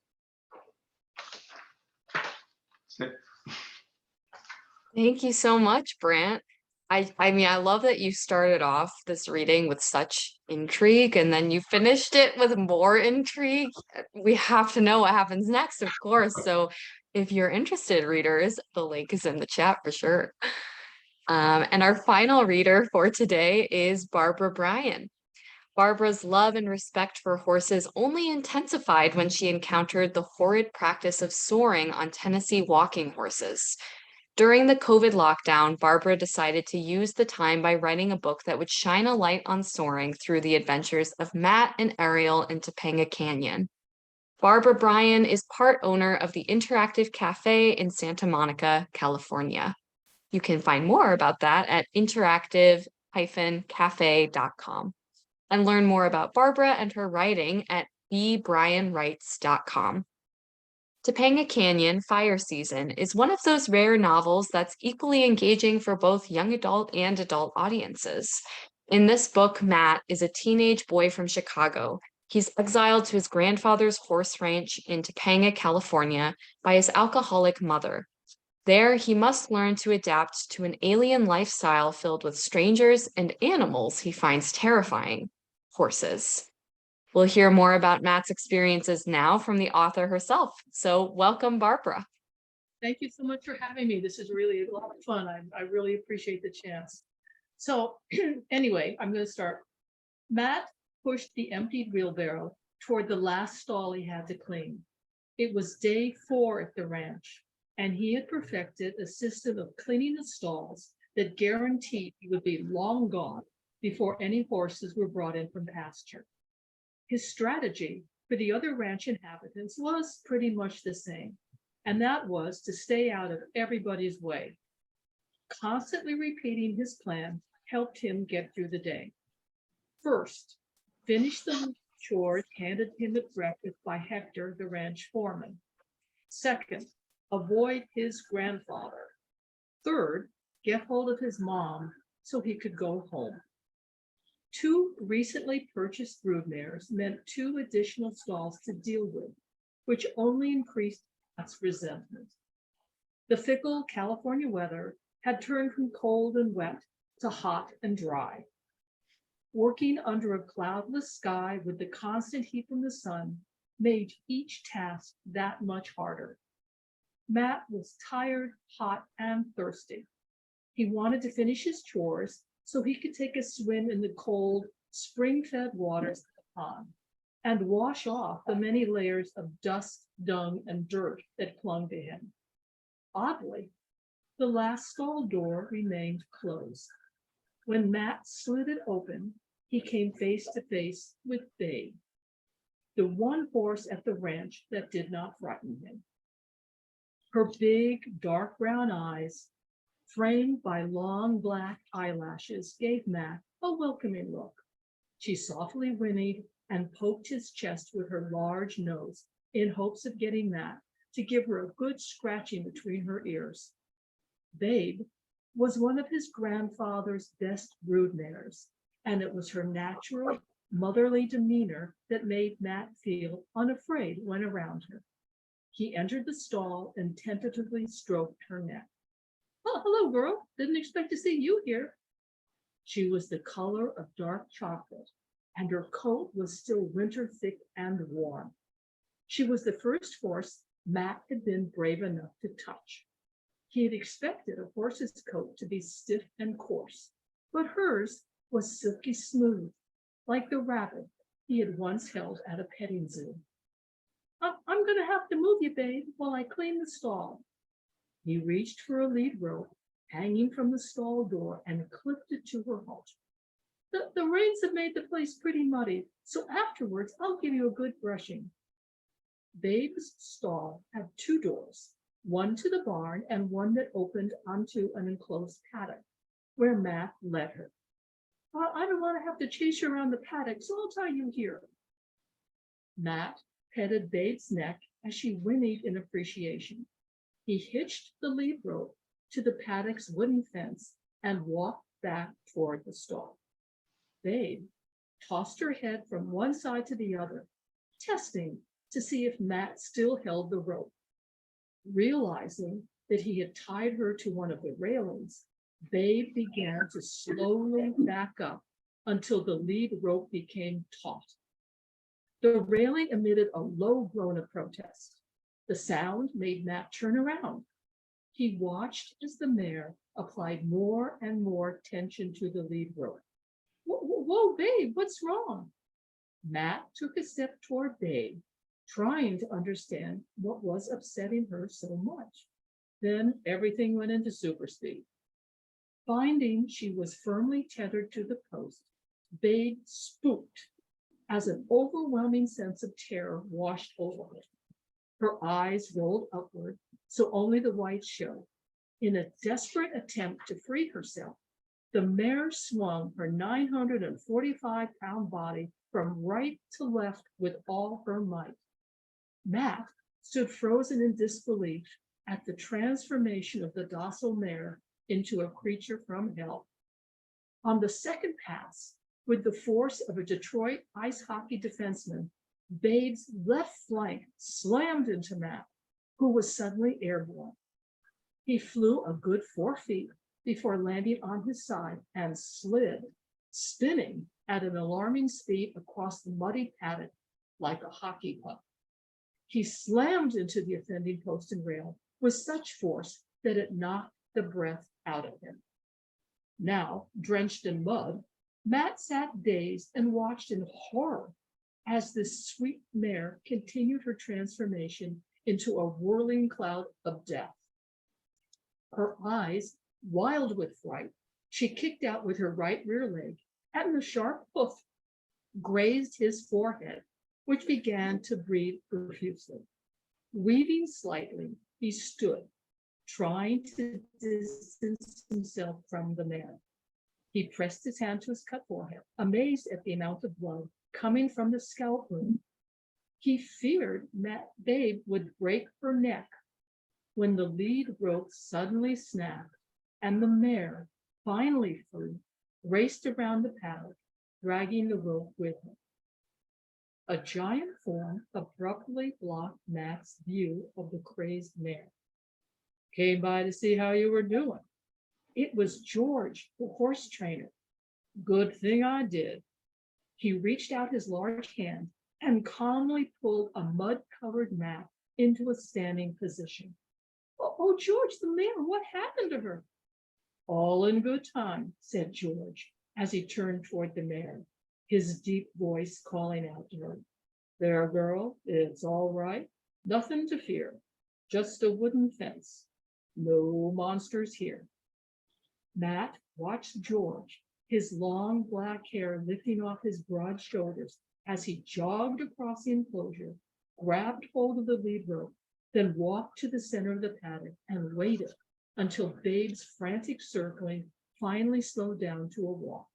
Thank you so much, Brant. I mean, I love that you started off this reading with such intrigue and then you finished it with more intrigue. We have to know what happens next, of course. So if you're interested, readers, the link is in the chat for sure. And our final reader for today is Barbara Bryan. Barbara's love and respect for horses only intensified when she encountered the horrid practice of soaring on Tennessee walking horses. During the COVID lockdown, Barbara decided to use the time by writing a book that would shine a light on soaring through the adventures of Matt and Ariel in Topanga Canyon. Barbara Bryan is part owner of the Interactive Cafe in Santa Monica, California. You can find more about that at interactive-cafe.com and learn more about Barbara and her writing at bbryanwrites.com. Topanga Canyon Fire Season is one of those rare novels that's equally engaging for both young adult and adult audiences. In this book, Matt is a teenage boy from Chicago. He's exiled to his grandfather's horse ranch in Topanga, California, by his alcoholic mother. There, he must learn to adapt to an alien lifestyle filled with strangers and animals he finds terrifying, horses. We'll hear more about Matt's experiences now from the author herself. So welcome, Barbara. Thank you so much for having me. This is really a lot of fun. I really appreciate the chance. So anyway, I'm going to start. Matt pushed the emptied wheelbarrow toward the last stall he had to clean. It was day 4 at the ranch, and he had perfected a system of cleaning the stalls that guaranteed he would be long gone before any horses were brought in from pasture. His strategy for the other ranch inhabitants was pretty much the same, and that was to stay out of everybody's way. Constantly repeating his plan helped him get through the day. First, finish the chores handed him at breakfast by Hector, the ranch foreman. Second, avoid his grandfather. Third, get hold of his mom so he could go home. 2 recently purchased broodmares meant 2 additional stalls to deal with, which only increased Matt's resentment. The fickle California weather had turned from cold and wet to hot and dry. Working under a cloudless sky with the constant heat from the sun made each task that much harder. Matt was tired, hot, and thirsty. He wanted to finish his chores so he could take a swim in the cold, spring-fed waters of the pond and wash off the many layers of dust, dung, and dirt that clung to him. Oddly, the last stall door remained closed. When Matt slid it open, he came face to face with Babe, the one horse at the ranch that did not frighten him. Her big, dark brown eyes, framed by long black eyelashes, gave Matt a welcoming look. She softly whinnied and poked his chest with her large nose in hopes of getting Matt to give her a good scratching between her ears. Babe was one of his grandfather's best broodmares, and it was her natural, motherly demeanor that made Matt feel unafraid when around her. He entered the stall and tentatively stroked her neck. "Oh, hello, girl. Didn't expect to see you here." She was the color of dark chocolate, and her coat was still winter thick and warm. She was the first horse Matt had been brave enough to touch. He had expected a horse's coat to be stiff and coarse, but hers was silky smooth, like the rabbit he had once held at a petting zoo. I'm going to have to move you, Babe, while I clean the stall." He reached for a lead rope hanging from the stall door and clipped it to her halter. The rains have made the place pretty muddy, so afterwards I'll give you a good brushing." Babe's stall had 2 doors, one to the barn and one that opened onto an enclosed paddock, where Matt led her. I don't want to have to chase you around the paddock, so I'll tie you here." Matt petted Babe's neck as she whinnied in appreciation. He hitched the lead rope to the paddock's wooden fence and walked back toward the stall. Babe tossed her head from one side to the other, testing to see if Matt still held the rope. Realizing that he had tied her to one of the railings, Babe began to slowly back up until the lead rope became taut. The railing emitted a low groan of protest. The sound made Matt turn around. He watched as the mare applied more and more tension to the lead rope. Whoa, Babe, what's wrong?" Matt took a step toward Babe, trying to understand what was upsetting her so much. Then everything went into super speed. Finding she was firmly tethered to the post, Babe spooked as an overwhelming sense of terror washed over her. Her eyes rolled upward, so only the whites showed. In a desperate attempt to free herself, the mare swung her 945-pound body from right to left with all her might. Matt stood frozen in disbelief at the transformation of the docile mare into a creature from hell. On the second pass, with the force of a Detroit ice hockey defenseman, Babe's left flank slammed into Matt, who was suddenly airborne. He flew a good 4 feet before landing on his side and slid, spinning at an alarming speed across the muddy paddock like a hockey puck. He slammed into the offending post and rail with such force that it knocked the breath out of him. Now, drenched in mud, Matt sat dazed and watched in horror as this sweet mare continued her transformation into a whirling cloud of death. Her eyes wild with fright, she kicked out with her right rear leg, and the sharp hoof grazed his forehead, which began to bleed profusely. Weaving slightly, he stood, trying to distance himself from the mare. He pressed his hand to his cut forehead, amazed at the amount of blood coming from the scalp wound. He feared Babe would break her neck when the lead rope suddenly snapped and the mare, finally free, raced around the paddock, dragging the rope with him. A giant form abruptly blocked Matt's view of the crazed mare. Came by to see how you were doing. It was George, the horse trainer. Good thing I did. He reached out his large hand and calmly pulled a mud-covered Matt into a standing position. Oh, George, the mare, what happened to her? All in good time, said George, as he turned toward the mare, his deep voice calling out to her. There, girl, it's all right. Nothing to fear. Just a wooden fence. No monsters here. Matt watched George, his long black hair lifting off his broad shoulders as he jogged across the enclosure, grabbed hold of the lead rope, then walked to the center of the paddock and waited until Babe's frantic circling finally slowed down to a walk.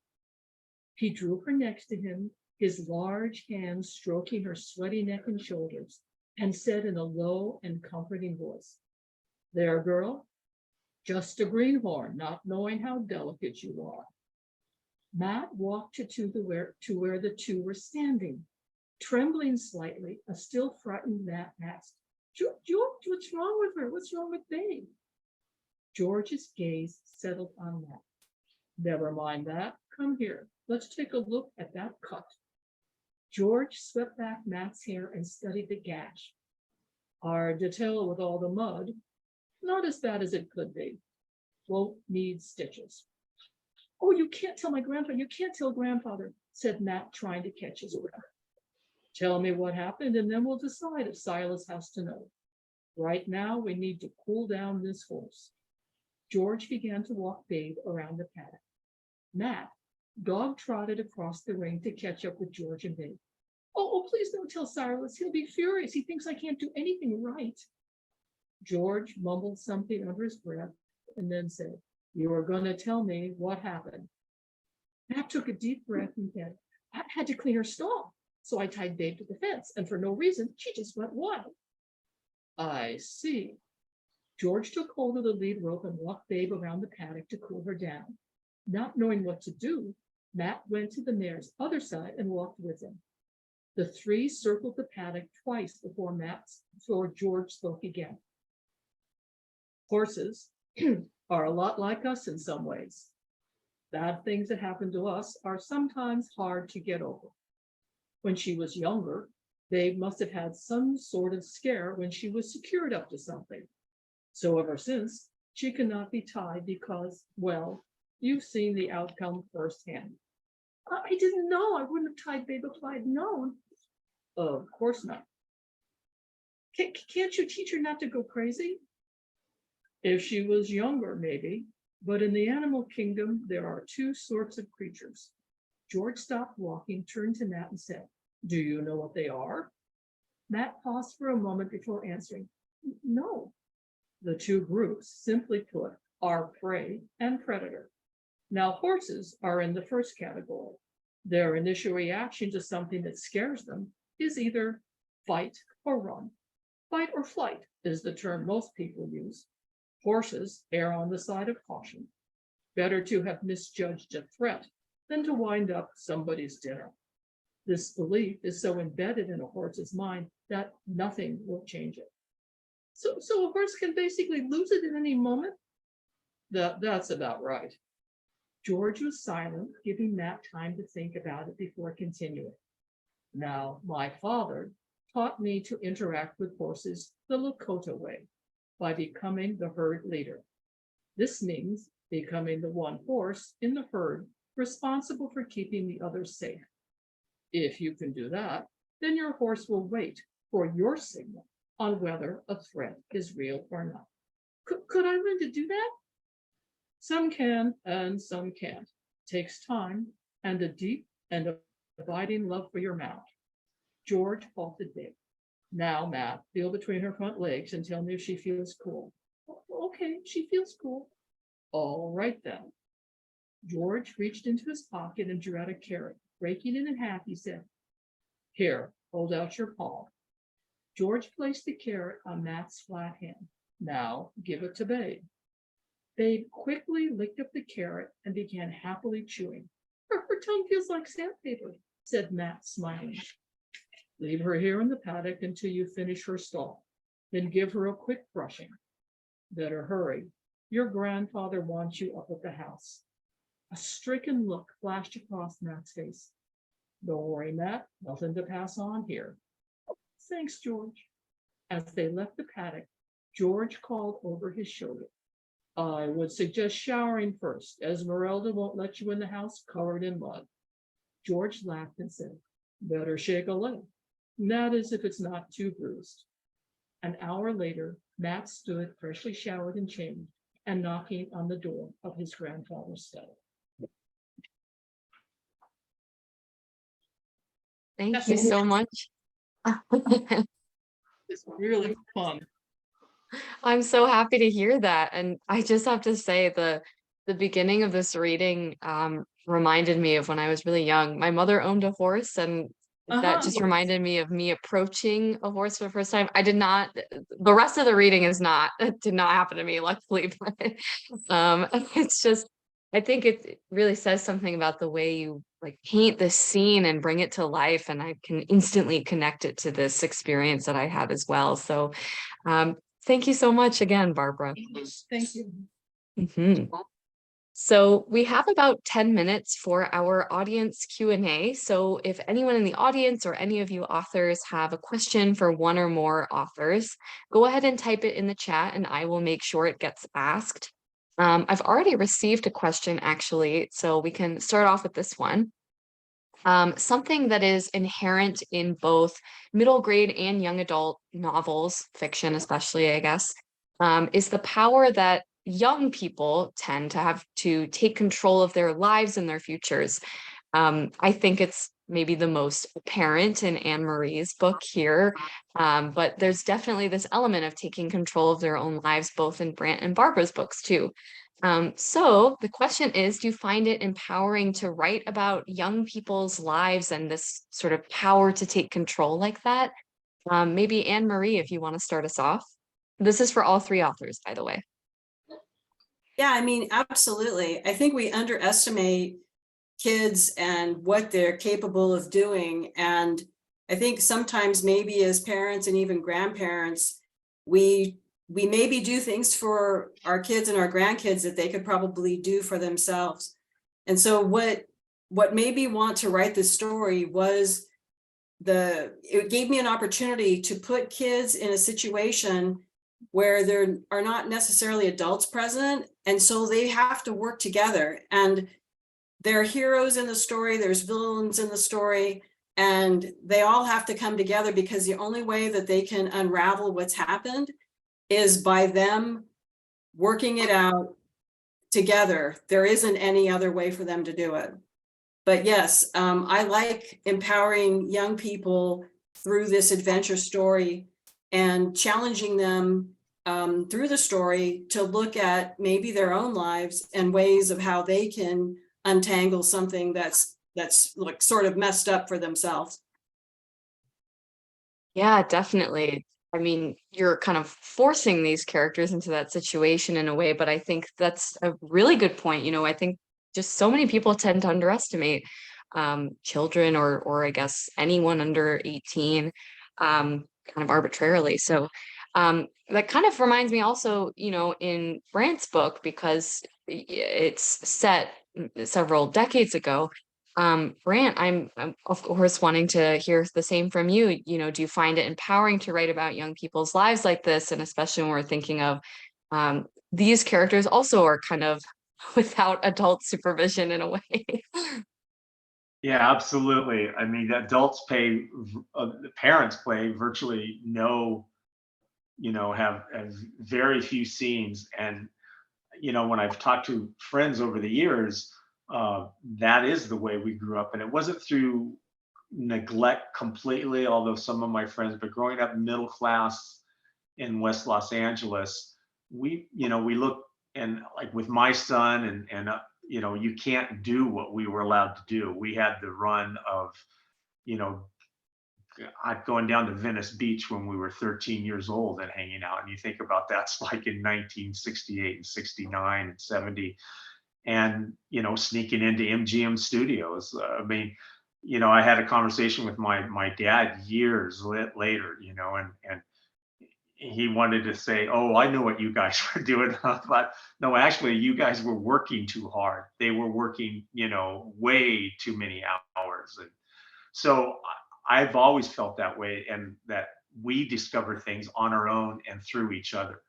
He drew her next to him, his large hands stroking her sweaty neck and shoulders, and said in a low and comforting voice, There, girl, just a greenhorn, not knowing how delicate you are. Matt walked to where the two were standing. Trembling slightly, a still frightened Matt asked, George, what's wrong with her? What's wrong with Babe? George's gaze settled on Matt. Never mind that. Come here. Let's take a look at that cut. George swept back Matt's hair and studied the gash. Hard to tell with all the mud. Not as bad as it could be. Won't need stitches. Oh, you can't tell my grandfather. You can't tell grandfather, said Matt, trying to catch his breath. Tell me what happened, and then we'll decide if Silas has to know. Right now, we need to cool down this horse. George began to walk Babe around the paddock. Matt dog-trotted across the ring to catch up with George and Babe. Oh, please don't tell Silas. He'll be furious. He thinks I can't do anything right. George mumbled something under his breath and then said, You are going to tell me what happened. Matt took a deep breath and said, I had to clean her stall. So I tied Babe to the fence, and for no reason, she just went wild. I see. George took hold of the lead rope and walked Babe around the paddock to cool her down. Not knowing what to do, Matt went to the mare's other side and walked with him. The three circled the paddock twice before George spoke again. Horses are a lot like us in some ways. Bad things that happen to us are sometimes hard to get over. When she was younger, Babe must have had some sort of scare when she was secured up to something. So ever since, she cannot be tied because, well, you've seen the outcome firsthand. I didn't know. I wouldn't have tied Babe if I'd known. Of course not. Can't you teach her not to go crazy? If she was younger, maybe. But in the animal kingdom, there are two sorts of creatures. George stopped walking, turned to Matt and said, Do you know what they are? Matt paused for a moment before answering, No. The two groups, simply put, are prey and predator. Now, horses are in the first category. Their initial reaction to something that scares them is either fight or run. Fight or flight is the term most people use. Horses err on the side of caution. Better to have misjudged a threat than to wind up somebody's dinner. This belief is so embedded in a horse's mind that nothing will change it. So a horse can basically lose it at any moment? That's about right. George was silent, giving Matt time to think about it before continuing. Now, my father taught me to interact with horses the Lakota way, by becoming the herd leader. This means becoming the one horse in the herd responsible for keeping the others safe. If you can do that, then your horse will wait for your signal on whether a threat is real or not. Could I learn to do that? Some can and some can't. It takes time and a deep and abiding love for your mount. George halted Babe. Now, Matt, feel between her front legs and tell me if she feels cool. Okay, she feels cool. All right then. George reached into his pocket and drew out a carrot. Breaking it in half, he said, Here, hold out your palm. George placed the carrot on Matt's flat hand. Now, give it to Babe. Babe quickly licked up the carrot and began happily chewing. Her tongue feels like sandpaper, said Matt, smiling. Leave her here in the paddock until you finish her stall. Then give her a quick brushing. Better hurry. Your grandfather wants you up at the house. A stricken look flashed across Matt's face. Don't worry, Matt. Nothing to pass on here. Thanks, George. As they left the paddock, George called over his shoulder. I would suggest showering first, Esmeralda won't let you in the house covered in mud. George laughed and said, better shake a leg. That is if it's not too bruised. An hour later, Matt stood freshly showered and changed and knocking on the door of his grandfather's study. Thank you so much. It's really fun. I'm so happy to hear that. And I just have to say the beginning of this reading reminded me of when I was really young. My mother owned a horse, and that just reminded me of me approaching a horse for the first time. I did not, the rest of the reading is not, it did not happen to me, luckily, but it's just, I think it really says something about the way you like paint this scene and bring it to life. And I can instantly connect it to this experience that I had as well. So thank you so much again, Barbara. Thank you. Mhm. So we have about 10 minutes for our audience Q&A. So if anyone in the audience or any of you authors have a question for one or more authors, go ahead and type it in the chat and I will make sure it gets asked. I've already received a question actually, so we can start off with this one. Something that is inherent in both middle grade and young adult novels, fiction especially, I guess, is the power that young people tend to have to take control of their lives and their futures. I think it's maybe the most apparent in AnneMarie's book here, but there's definitely this element of taking control of their own lives, both in Brant and Barbara's books too. So the question is, do you find it empowering to write about young people's lives and this sort of power to take control like that? Maybe AnneMarie, if you want to start us off. This is for all three authors, by the way. Yeah, I mean, absolutely. I think we underestimate kids and what they're capable of doing. And I think sometimes maybe as parents and even grandparents, we maybe do things for our kids and our grandkids that they could probably do for themselves. And so what made me want to write this story was it gave me an opportunity to put kids in a situation where there are not necessarily adults present. And so they have to work together, and there are heroes in the story, there's villains in the story, and they all have to come together because the only way that they can unravel what's happened is by them working it out together. There isn't any other way for them to do it. But yes, I like empowering young people through this adventure story and challenging them through the story to look at maybe their own lives and ways of how they can untangle something that's like sort of messed up for themselves. Yeah, definitely. I mean, you're kind of forcing these characters into that situation in a way, but I think that's a really good point. You know, I think just so many people tend to underestimate children or I guess anyone under 18 kind of arbitrarily. So that kind of reminds me also, you know, in Brant's book, because it's set several decades ago. Brant, I'm of course wanting to hear the same from you. You know, do you find it empowering to write about young people's lives like this? And especially when we're thinking of these characters also are kind of without adult supervision in a way. Yeah, absolutely. I mean, the parents play virtually no, have very few scenes. And, when I've talked to friends over the years, that is the way we grew up. And it wasn't through neglect completely, although some of my friends, but growing up middle class in West Los Angeles, we look, and like with my son and you can't do what we were allowed to do. We had the run of, you know, going down to Venice Beach when we were 13 years old and hanging out. And you think about that's like in 1968 and 69 and 70. and, sneaking into MGM studios. I mean, I had a conversation with my dad years later, and he wanted to say, "Oh, I know what you guys were doing," but no, actually, you guys were working too hard. They were working, way too many hours, and so I've always felt that way, and that we discover things on our own and through each other,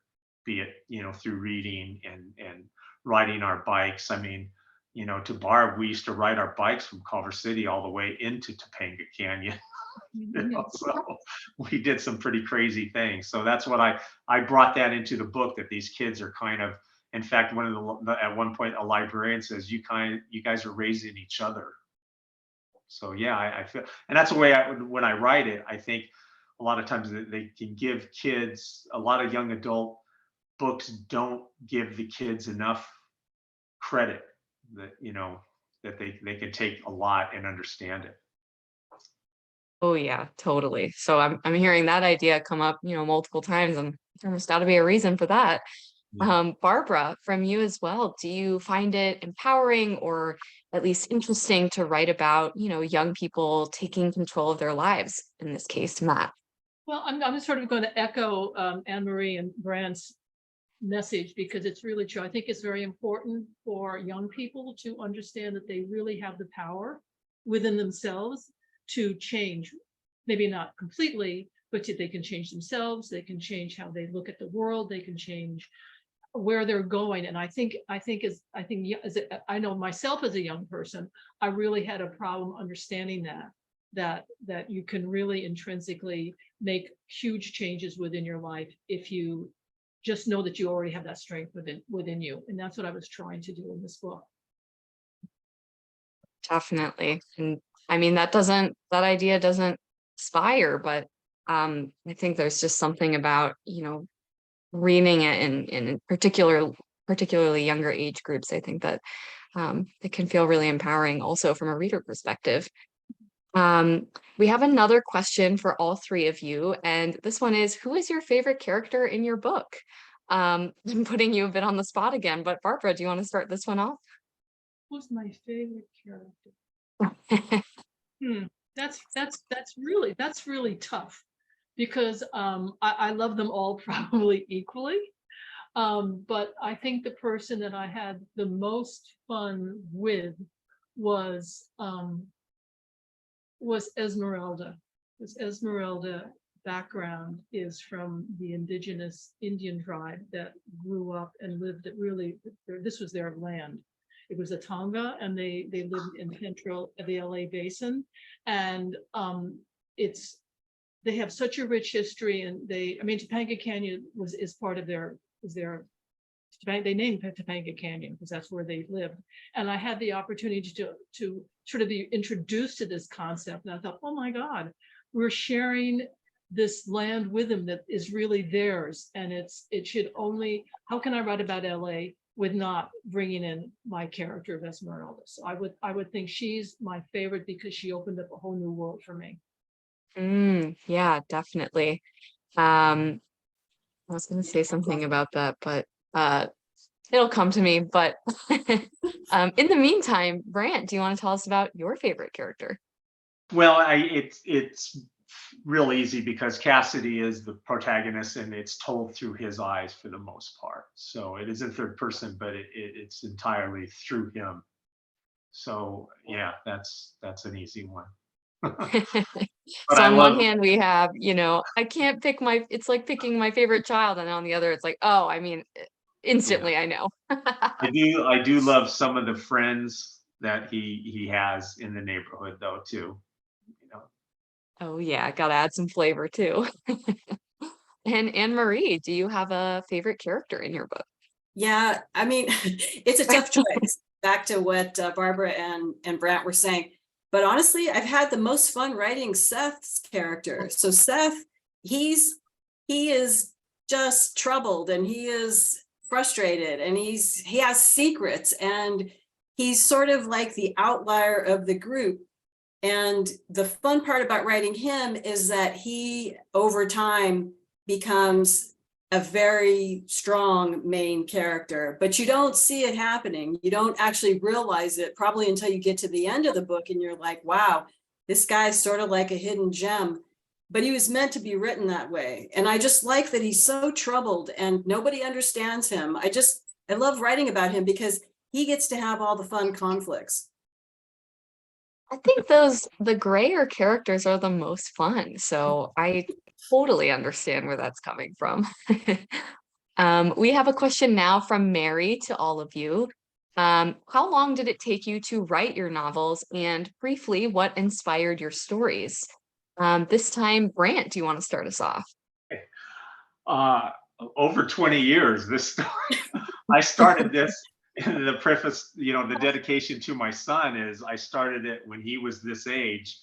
be it, through reading and riding our bikes. I mean, to Barb, we used to ride our bikes from Culver City all the way into Topanga Canyon. So we did some pretty crazy things. So that's what I brought that into the book, that these kids are kind of, in fact, at one point a librarian says, you guys are raising each other. So yeah, I feel, and that's the way when I write it, I think a lot of times they can give kids, a lot of young adult books don't give the kids enough credit that, that they can take a lot and understand it. Oh yeah, totally. So I'm hearing that idea come up, multiple times, and there's got to be a reason for that. Yeah. Barbara, from you as well, do you find it empowering or at least interesting to write about, young people taking control of their lives? In this case, Matt. Well, I'm sort of going to echo AnneMarie and Brant's message, because it's really true. I think it's very important for young people to understand that they really have the power within themselves to change, maybe not completely, but they can change themselves. They can change how they look at the world. They can change where they're going. And I know myself as a young person, I really had a problem understanding that you can really intrinsically make huge changes within your life if you just know that you already have that strength within you. And that's what I was trying to do in this book. Definitely. And I mean, that idea doesn't expire, but I think there's just something about, reading it in particularly younger age groups. I think that it can feel really empowering also from a reader perspective. We have another question for all three of you, and this one is, who is your favorite character in your book? I'm putting you a bit on the spot again, but Barbara, do you want to start this one off? Who's my favorite character? That's really tough, because I love them all probably equally. But I think the person that I had the most fun with was Esmeralda. Because Esmeralda background is from the indigenous Indian tribe that grew up and lived at this was their land. It was a Tonga, and they lived in the LA basin. And they have such a rich history, and Topanga Canyon is part of they named Topanga Canyon because that's where they lived. And I had the opportunity to sort of be introduced to this concept. And I thought, oh my God, we're sharing this land with them that is really theirs. And how can I write about LA with not bringing in my character of Esmeralda? So I would think she's my favorite because she opened up a whole new world for me. Yeah, definitely. I was going to say something about that, but it'll come to me. But in the meantime, Brant, do you want to tell us about your favorite character? Well, it's real easy because Cassidy is the protagonist, and it's told through his eyes for the most part. So it is in third person, but it's entirely through him. So yeah, that's an easy one. So on one hand, we have, I can't pick it's like picking my favorite child, and on the other, it's like, oh, I mean, instantly, yeah. I know. I do love some of the friends that he has in the neighborhood, though, too. Oh yeah, gotta add some flavor too. And AnneMarie, do you have a favorite character in your book? Yeah, it's a tough choice. Back to what Barbara and Brant were saying. But honestly, I've had the most fun writing Seth's character. So Seth, he is just troubled, and he is frustrated, and he has secrets, and he's sort of like the outlier of the group. And the fun part about writing him is that he, over time, becomes a very strong main character, but you don't see it happening. You don't actually realize it probably until you get to the end of the book and you're like, wow, this guy's sort of like a hidden gem, but he was meant to be written that way. And I just like that he's so troubled and nobody understands him. I love writing about him because he gets to have all the fun conflicts. I think the grayer characters are the most fun, so I totally understand where that's coming from. We have a question now from Mary to all of you. How long did it take you to write your novels, and briefly, what inspired your stories? This time, Brant, do you want to start us off? Uh, Over 20 years, this story. I started this in the preface, the dedication to my son is I started it when he was this age.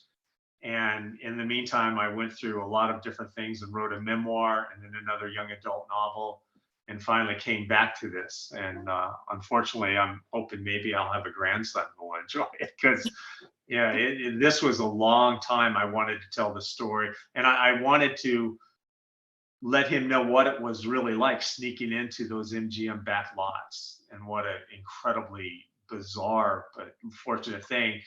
And in the meantime, I went through a lot of different things and wrote a memoir and then another young adult novel and finally came back to this. And unfortunately, I'm hoping maybe I'll have a grandson who will enjoy it because, yeah, this was a long time I wanted to tell the story. And I wanted to let him know what it was really like sneaking into those MGM back lots and what an incredibly bizarre but unfortunate thing.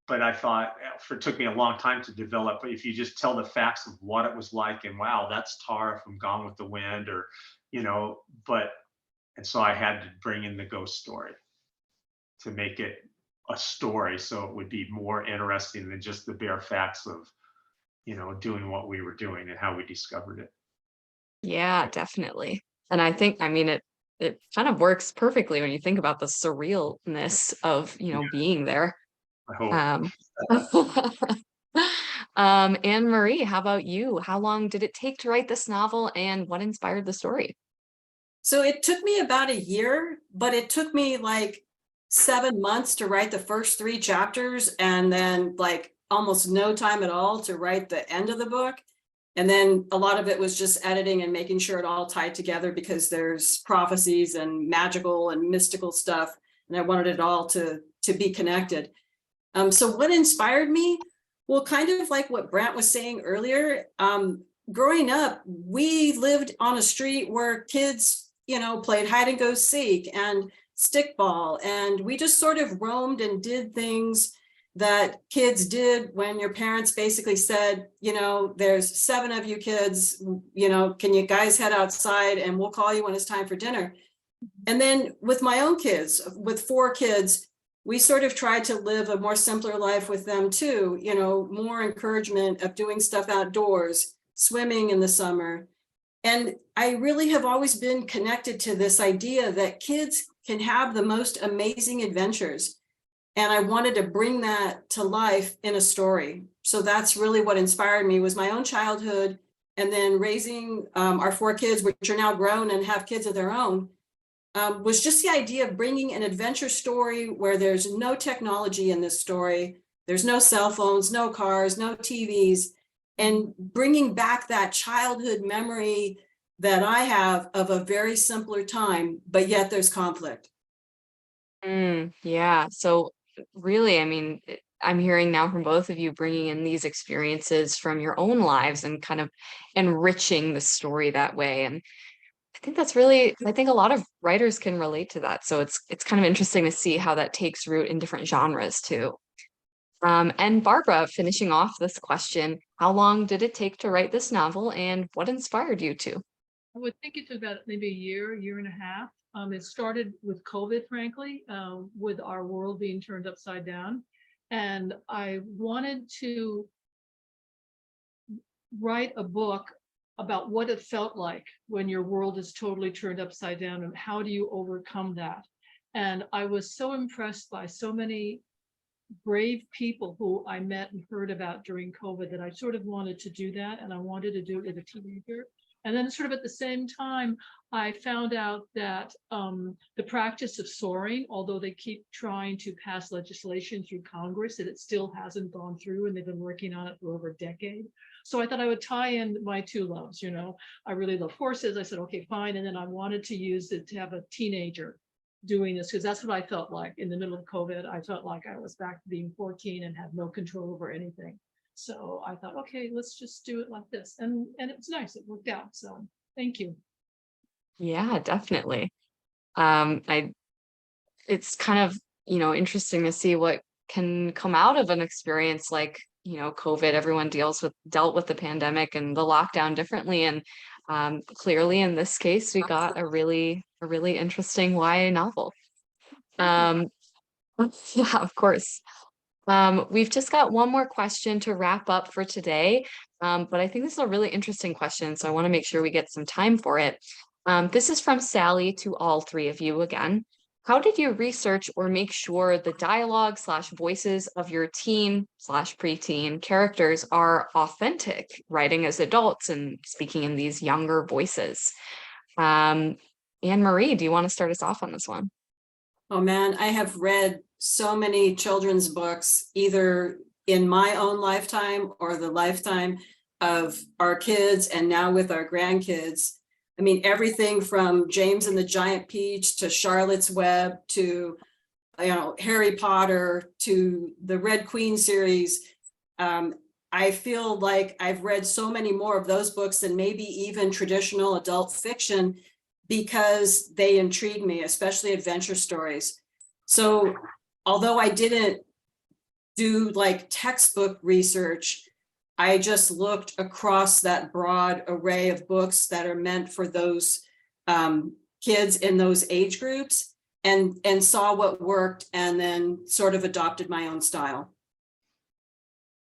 But I thought it took me a long time to develop. But if you just tell the facts of what it was like, and wow, that's Tara from Gone with the Wind, or and so I had to bring in the ghost story to make it a story, so it would be more interesting than just the bare facts of doing what we were doing and how we discovered it. Yeah, definitely. And I think, I mean, it kind of works perfectly when you think about the surrealness of, being there. I hope. Um, Anne-Marie, how about you? How long did it take to write this novel, and what inspired the story? So it took me about a year, but it took me like 7 months to write the first 3 chapters and then like almost no time at all to write the end of the book. And then a lot of it was just editing and making sure it all tied together because there's prophecies and magical and mystical stuff. And I wanted it all to be connected. So what inspired me? Well, kind of like what Brant was saying earlier, growing up, we lived on a street where kids, played hide and go seek and stickball. And we just sort of roamed and did things that kids did when your parents basically said, there's 7 of you kids, can you guys head outside and we'll call you when it's time for dinner. And then with my own kids, with 4 kids, we sort of tried to live a more simpler life with them too, more encouragement of doing stuff outdoors, swimming in the summer. And I really have always been connected to this idea that kids can have the most amazing adventures. And I wanted to bring that to life in a story. So that's really what inspired me, was my own childhood, and then raising our 4 kids, which are now grown and have kids of their own. Was just the idea of bringing an adventure story where there's no technology in this story. There's no cell phones, no cars, no TVs, and bringing back that childhood memory that I have of a very simpler time, but yet there's conflict. Yeah. So really, I mean, I'm hearing now from both of you bringing in these experiences from your own lives and kind of enriching the story that way. And I think that's really, I think a lot of writers can relate to that. So it's kind of interesting to see how that takes root in different genres too. And Barbara, finishing off this question, how long did it take to write this novel, and what inspired you to? I would think it took about maybe a year and a half. It started with COVID, frankly, with our world being turned upside down. And I wanted to write a book about what it felt like when your world is totally turned upside down and how do you overcome that. And I was so impressed by so many brave people who I met and heard about during COVID that I sort of wanted to do that, and I wanted to do it as a teenager. And then sort of at the same time, I found out that the practice of soaring, although they keep trying to pass legislation through Congress, that it still hasn't gone through, and they've been working on it for over a decade. So I thought I would tie in my 2 loves. I really love horses. I said, okay, fine. And then I wanted to use it to have a teenager doing this, because that's what I felt like in the middle of COVID. I felt like I was back to being 14 and had no control over anything. So I thought, okay, let's just do it like this. And it was nice. It worked out. So thank you. Yeah, definitely. I it's kind of, interesting to see what can come out of an experience like, COVID. Everyone dealt with the pandemic and the lockdown differently. And clearly in this case, we got a really interesting YA novel. Um, yeah, of course. We've just got one more question to wrap up for today. But I think this is a really interesting question, so I want to make sure we get some time for it. This is from Sally to all three of you again. How did you research or make sure the dialogue slash voices of your teen slash preteen characters are authentic, writing as adults and speaking in these younger voices? AnneMarie, do you want to start us off on this one? Oh man, I have read so many children's books, either in my own lifetime or the lifetime of our kids, and now with our grandkids. I mean, everything from James and the Giant Peach to Charlotte's Web to, Harry Potter to the Red Queen series. I feel like I've read so many more of those books than maybe even traditional adult fiction, because they intrigue me, especially adventure stories. So although I didn't do like textbook research, I just looked across that broad array of books that are meant for those kids in those age groups, and saw what worked, and then sort of adopted my own style.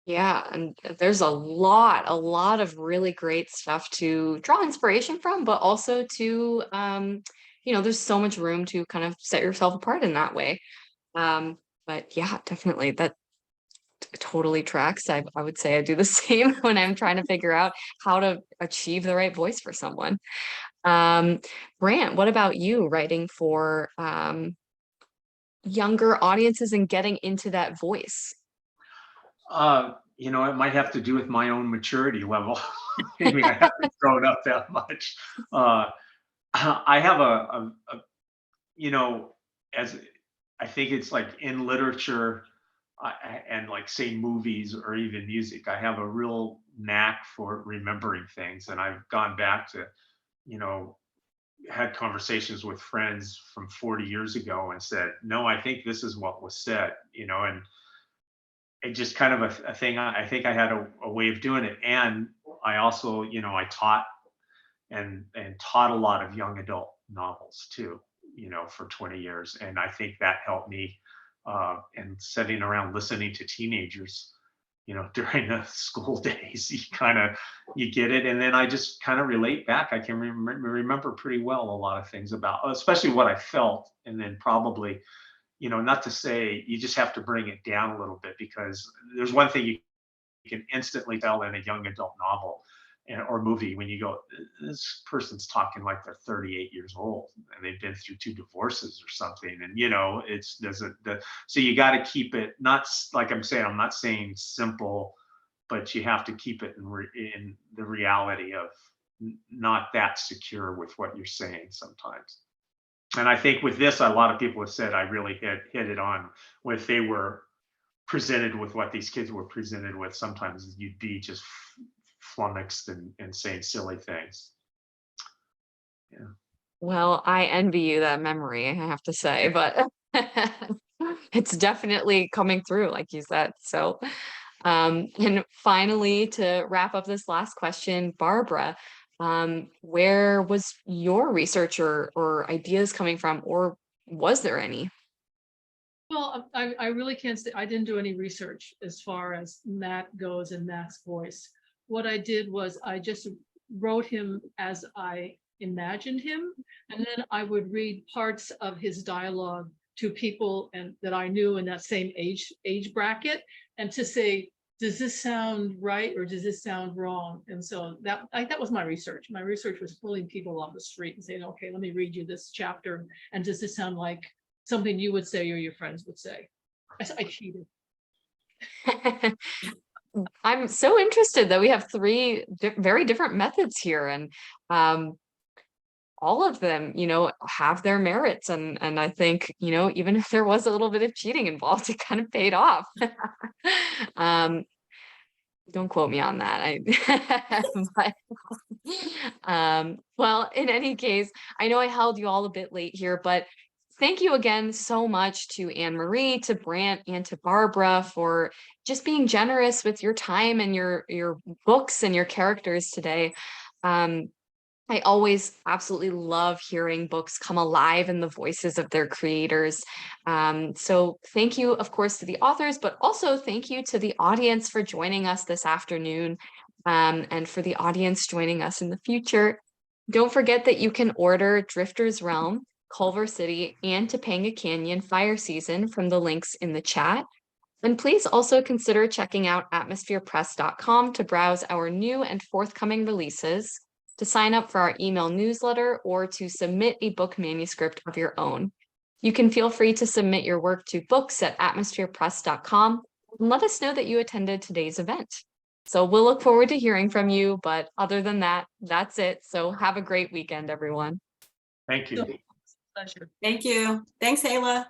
Yeah, and there's a lot of really great stuff to draw inspiration from, but also to, there's so much room to kind of set yourself apart in that way. But yeah, definitely that totally tracks. I would say I do the same when I'm trying to figure out how to achieve the right voice for someone. Um, Brant, what about you writing for younger audiences and getting into that voice? It might have to do with my own maturity level. Maybe I haven't grown up that much. Uh, I have you know, as I think it's like in literature and like say movies or even music, I have a real knack for remembering things. And I've gone back to, you know, had conversations with friends from 40 years ago and said, no, I think this is what was said, and it just kind of a thing. I think I had a way of doing it. And I also, I taught and taught a lot of young adult novels too, for 20 years. And I think that helped me and sitting around listening to teenagers, during the school days, you get it. And then I just kind of relate back. I can remember pretty well a lot of things about, especially what I felt. And then probably, not to say you just have to bring it down a little bit, because there's one thing you can instantly tell in a young adult novel or movie when you go, this person's talking like they're 38 years old and they've been through 2 divorces or something. And, so you got to keep it, not like I'm not saying simple, but you have to keep it in the reality of not that secure with what you're saying sometimes. And I think with this, a lot of people have said I really hit it on. If they were presented with what these kids were presented with, sometimes you'd be just flummoxed and saying silly things. Yeah. Well, I envy you that memory, I have to say, but it's definitely coming through, like you said. So, and finally, to wrap up this last question, Barbara, where was your research or ideas coming from, or was there any? Well, I really can't say I didn't do any research as far as Matt goes and Matt's voice. What I did was I just wrote him as I imagined him, and then I would read parts of his dialogue to people and that I knew in that same age bracket, and to say, does this sound right or does this sound wrong? And so that was my research. My research was pulling people off the street and saying, okay, let me read you this chapter, and does this sound like something you would say or your friends would say? I cheated. I'm so interested that we have three very different methods here, and all of them, have their merits. And I think, even if there was a little bit of cheating involved, it kind of paid off. um, don't quote me on that. But Well, in any case, I know I held you all a bit late here, but thank you again so much to AnneMarie, to Brant, and to Barbara for just being generous with your time and your books and your characters today. Um, I always absolutely love hearing books come alive in the voices of their creators. So thank you, of course, to the authors, but also thank you to the audience for joining us this afternoon, and for the audience joining us in the future. Don't forget that you can order Drifter's Realm, Culver City, and Topanga Canyon Fire Season from the links in the chat. And please also consider checking out atmospherepress.com to browse our new and forthcoming releases, to sign up for our email newsletter, or to submit a book manuscript of your own. You can feel free to submit your work to books@atmospherepress.com and let us know that you attended today's event. So we'll look forward to hearing from you, but other than that, that's it. So have a great weekend, everyone. Thank you. Pleasure. Thank you. Thanks, Ayla.